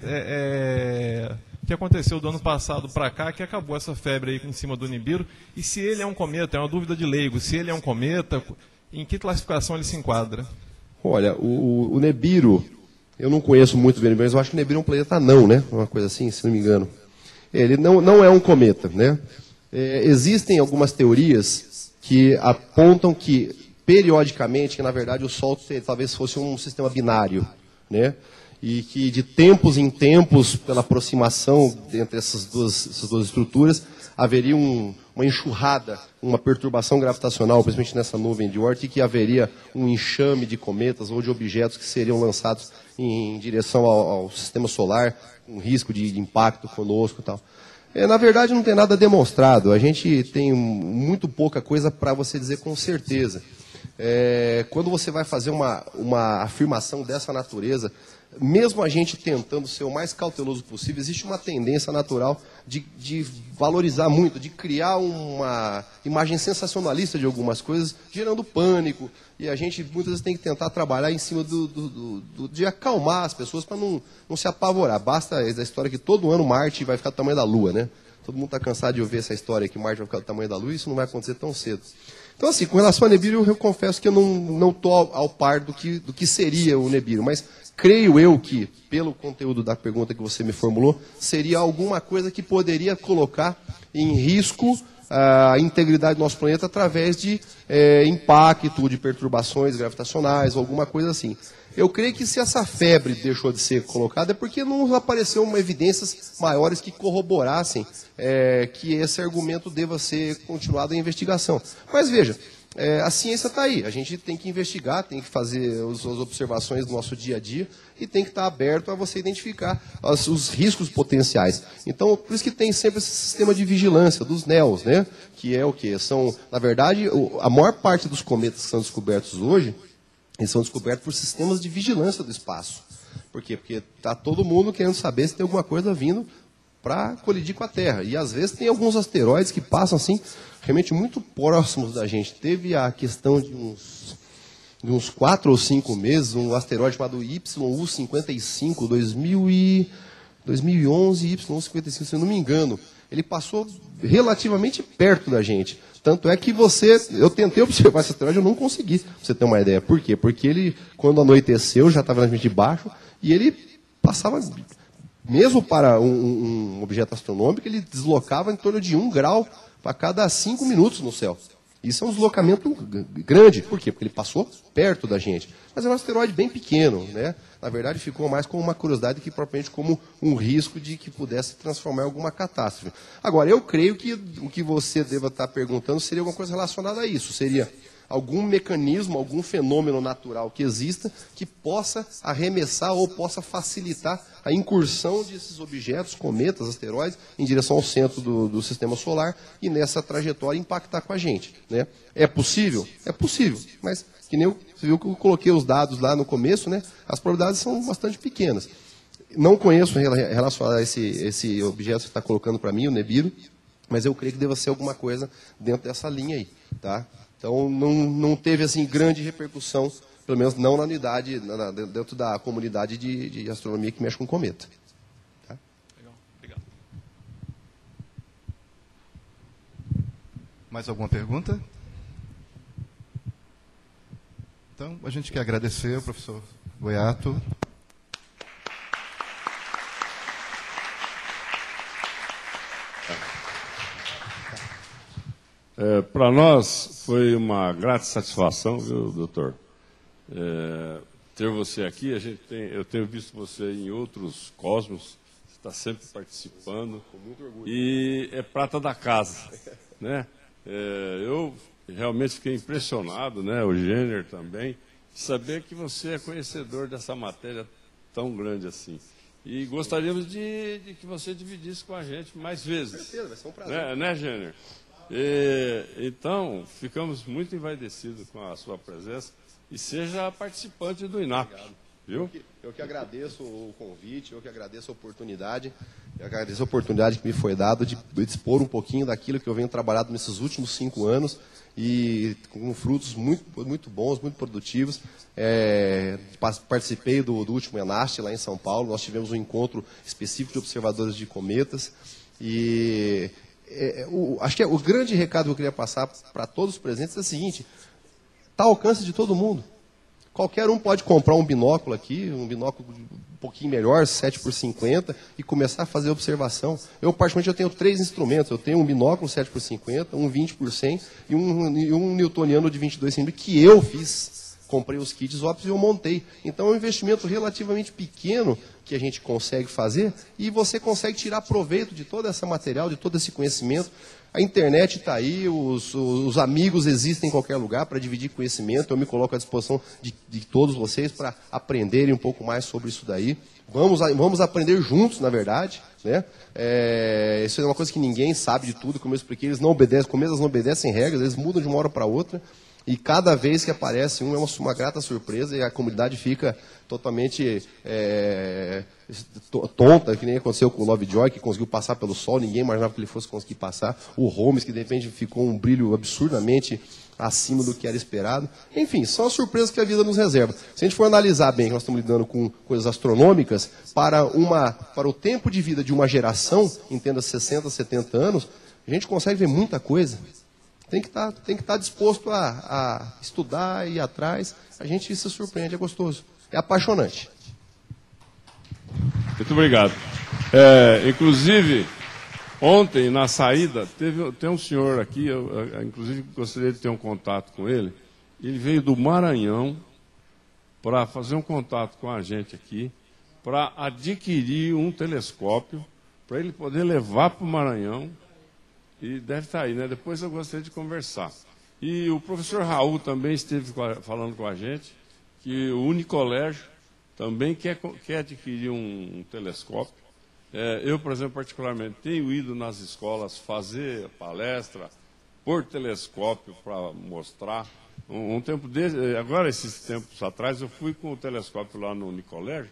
o que aconteceu do ano passado para cá, que acabou essa febre aí em cima do Nibiru, e se ele é um cometa, é uma dúvida de leigo, se ele é um cometa, em que classificação ele se enquadra? Olha, o Nibiru, eu não conheço muito bem, mas eu acho que o Nibiru é um planeta anão, né? Uma coisa assim, se não me engano. Ele não é um cometa, né? Existem algumas teorias que apontam que, periodicamente, que na verdade o Sol talvez fosse um sistema binário, né? E que de tempos em tempos, pela aproximação entre essas duas estruturas, haveria uma enxurrada, uma perturbação gravitacional, principalmente nessa nuvem de Oort, e que haveria um enxame de cometas ou de objetos que seriam lançados em direção ao sistema solar, com risco de impacto conosco e tal. Na verdade, não tem nada demonstrado. A gente tem muito pouca coisa para você dizer com certeza. Quando você vai fazer uma afirmação dessa natureza, mesmo a gente tentando ser o mais cauteloso possível, existe uma tendência natural de valorizar muito, de criar uma imagem sensacionalista de algumas coisas, gerando pânico. E a gente muitas vezes tem que tentar trabalhar em cima de acalmar as pessoas para não se apavorar. Basta a história que todo ano Marte vai ficar do tamanho da Lua, né? Todo mundo está cansado de ouvir essa história que Marte vai ficar do tamanho da Lua, e isso não vai acontecer tão cedo. Então, assim, com relação a Nibiru, eu confesso que eu não estou ao par do que seria o Nibiru, mas creio eu que, pelo conteúdo da pergunta que você me formulou, seria alguma coisa que poderia colocar em risco a integridade do nosso planeta através de impacto, de perturbações gravitacionais, ou alguma coisa assim. Eu creio que se essa febre deixou de ser colocada é porque não apareceu evidências maiores que corroborassem que esse argumento deva ser continuado em investigação. Mas veja, a ciência está aí, a gente tem que investigar, tem que fazer as observações do nosso dia a dia e tem que estar aberto a você identificar os riscos potenciais. Então, por isso que tem sempre esse sistema de vigilância dos NEOs, né? Que é o quê? São, na verdade, a maior parte dos cometas que são descobertos hoje, eles são descobertos por sistemas de vigilância do espaço. Por quê? Porque está todo mundo querendo saber se tem alguma coisa vindo para colidir com a Terra. E às vezes tem alguns asteroides que passam assim, realmente muito próximos da gente. Teve a questão de uns 4 ou 5 meses, um asteroide chamado YU-55, 2011, YU-55, se eu não me engano. Ele passou relativamente perto da gente. Tanto é que eu tentei observar esse asteroide, eu não consegui, pra você ter uma ideia. Por quê? Porque ele, quando anoiteceu, já estava na de baixo, e ele passava, mesmo para um objeto astronômico, ele deslocava em torno de 1 grau para cada 5 minutos no céu. Isso é um deslocamento grande. Por quê? Porque ele passou perto da gente. Mas é um asteroide bem pequeno, né? Na verdade, ficou mais como uma curiosidade que propriamente como um risco de que pudesse transformar em alguma catástrofe. Agora, eu creio que o que você deva estar perguntando seria alguma coisa relacionada a isso. Seria algum mecanismo, algum fenômeno natural que exista que possa arremessar ou possa facilitar a incursão desses objetos, cometas, asteroides, em direção ao centro do sistema solar e nessa trajetória impactar com a gente, né? É possível? É possível, mas que nem você viu que eu coloquei os dados lá no começo, né? As probabilidades são bastante pequenas. Não conheço relacionado a esse objeto que você está colocando para mim, o Nibiru, mas eu creio que deva ser alguma coisa dentro dessa linha aí, tá? Então, não teve assim grande repercussão, pelo menos não na unidade, dentro da comunidade de astronomia que mexe com cometa. Tá? Legal, obrigado. Mais alguma pergunta? Então, a gente quer agradecer ao professor Goiato. Para nós foi uma grata satisfação, viu, doutor? Ter você aqui. Eu tenho visto você em outros cosmos, você está sempre participando. Com muito orgulho. E é prata da casa, né? Eu realmente fiquei impressionado, né? O Jenner também, de saber que você é conhecedor dessa matéria tão grande assim. E gostaríamos de que você dividisse com a gente mais vezes. Com certeza, vai ser um prazer. Né, Jenner? Então, ficamos muito envaidecidos com a sua presença e seja participante do INAP. Viu? Eu que agradeço o convite, eu que agradeço a oportunidade. Eu agradeço a oportunidade que me foi dada de expor um pouquinho daquilo que eu venho trabalhando nesses últimos 5 anos e com frutos muito bons, muito produtivos. Participei do último ENAST lá em São Paulo. Nós tivemos um encontro específico de observadores de cometas e acho que o grande recado que eu queria passar para todos os presentes é o seguinte: está ao alcance de todo mundo. Qualquer um pode comprar um binóculo aqui, um binóculo um pouquinho melhor, 7x50, e começar a fazer observação. Eu, particularmente, eu tenho 3 instrumentos. Eu tenho um binóculo 7x50, um 20x100 e um newtoniano de 22 centímetros que eu fiz. Comprei os kits ópticos e eu montei. Então é um investimento relativamente pequeno que a gente consegue fazer e você consegue tirar proveito de todo esse material, de todo esse conhecimento. A internet está aí, os amigos existem em qualquer lugar para dividir conhecimento. Eu me coloco à disposição de todos vocês para aprenderem um pouco mais sobre isso daí. Vamos aprender juntos, na verdade, né? Isso é uma coisa que ninguém sabe de tudo, como eu expliquei, eles não obedecem, começas não obedecem regras, eles mudam de uma hora para outra. E cada vez que aparece um é uma grata surpresa e a comunidade fica totalmente tonta, que nem aconteceu com o Lovejoy, que conseguiu passar pelo Sol, ninguém imaginava que ele fosse conseguir passar. O Holmes, que de repente ficou um brilho absurdamente acima do que era esperado. Enfim, são as surpresas que a vida nos reserva. Se a gente for analisar bem que nós estamos lidando com coisas astronômicas, para o tempo de vida de uma geração, entenda 60, 70 anos, a gente consegue ver muita coisa. Tem que estar disposto a estudar e ir atrás. A gente se surpreende, é gostoso. É apaixonante. Muito obrigado. Inclusive, ontem, na saída, tem um senhor aqui, eu inclusive gostaria de ter um contato com ele. Ele veio do Maranhão para fazer um contato com a gente aqui, para adquirir um telescópio, para ele poder levar para o Maranhão. E deve estar aí, né? Depois eu gostaria de conversar. E o professor Raul também esteve falando com a gente que o Unicolégio também quer adquirir um telescópio. Eu, por exemplo, particularmente, tenho ido nas escolas fazer palestra por telescópio para mostrar. Agora, esses tempos atrás, eu fui com o telescópio lá no Unicolégio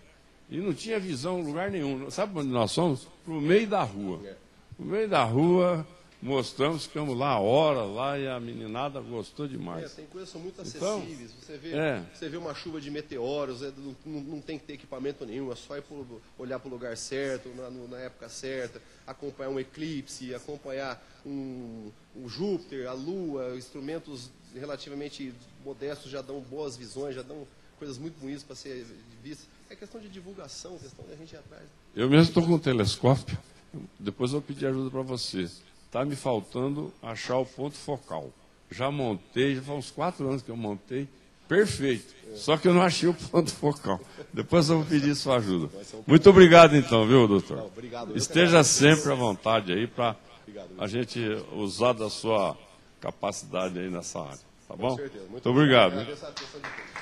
E não tinha visão em lugar nenhum. Sabe onde nós fomos? Para o meio da rua. No meio da rua, mostramos, ficamos lá horas lá e a meninada gostou demais. Tem coisas que são muito Então, acessíveis. Você vê uma chuva de meteoros, não tem que ter equipamento nenhum, é só ir olhar para o lugar certo, na época certa, acompanhar um eclipse, acompanhar um Júpiter, a Lua, instrumentos relativamente modestos já dão boas visões, já dão coisas muito bonitas para ser vistas. É questão de divulgação, questão de a gente ir atrás. Eu mesmo estou com um telescópio, depois eu vou pedir ajuda para você. Está me faltando achar o ponto focal. Já montei, já faz uns 4 anos que eu montei, perfeito. Só que eu não achei o ponto focal. Depois eu vou pedir sua ajuda. Muito obrigado então, viu, doutor? Obrigado. Esteja sempre à vontade aí para a gente usar da sua capacidade aí nessa área. Tá bom? Com certeza. Muito obrigado. Agradeço a atenção de todos.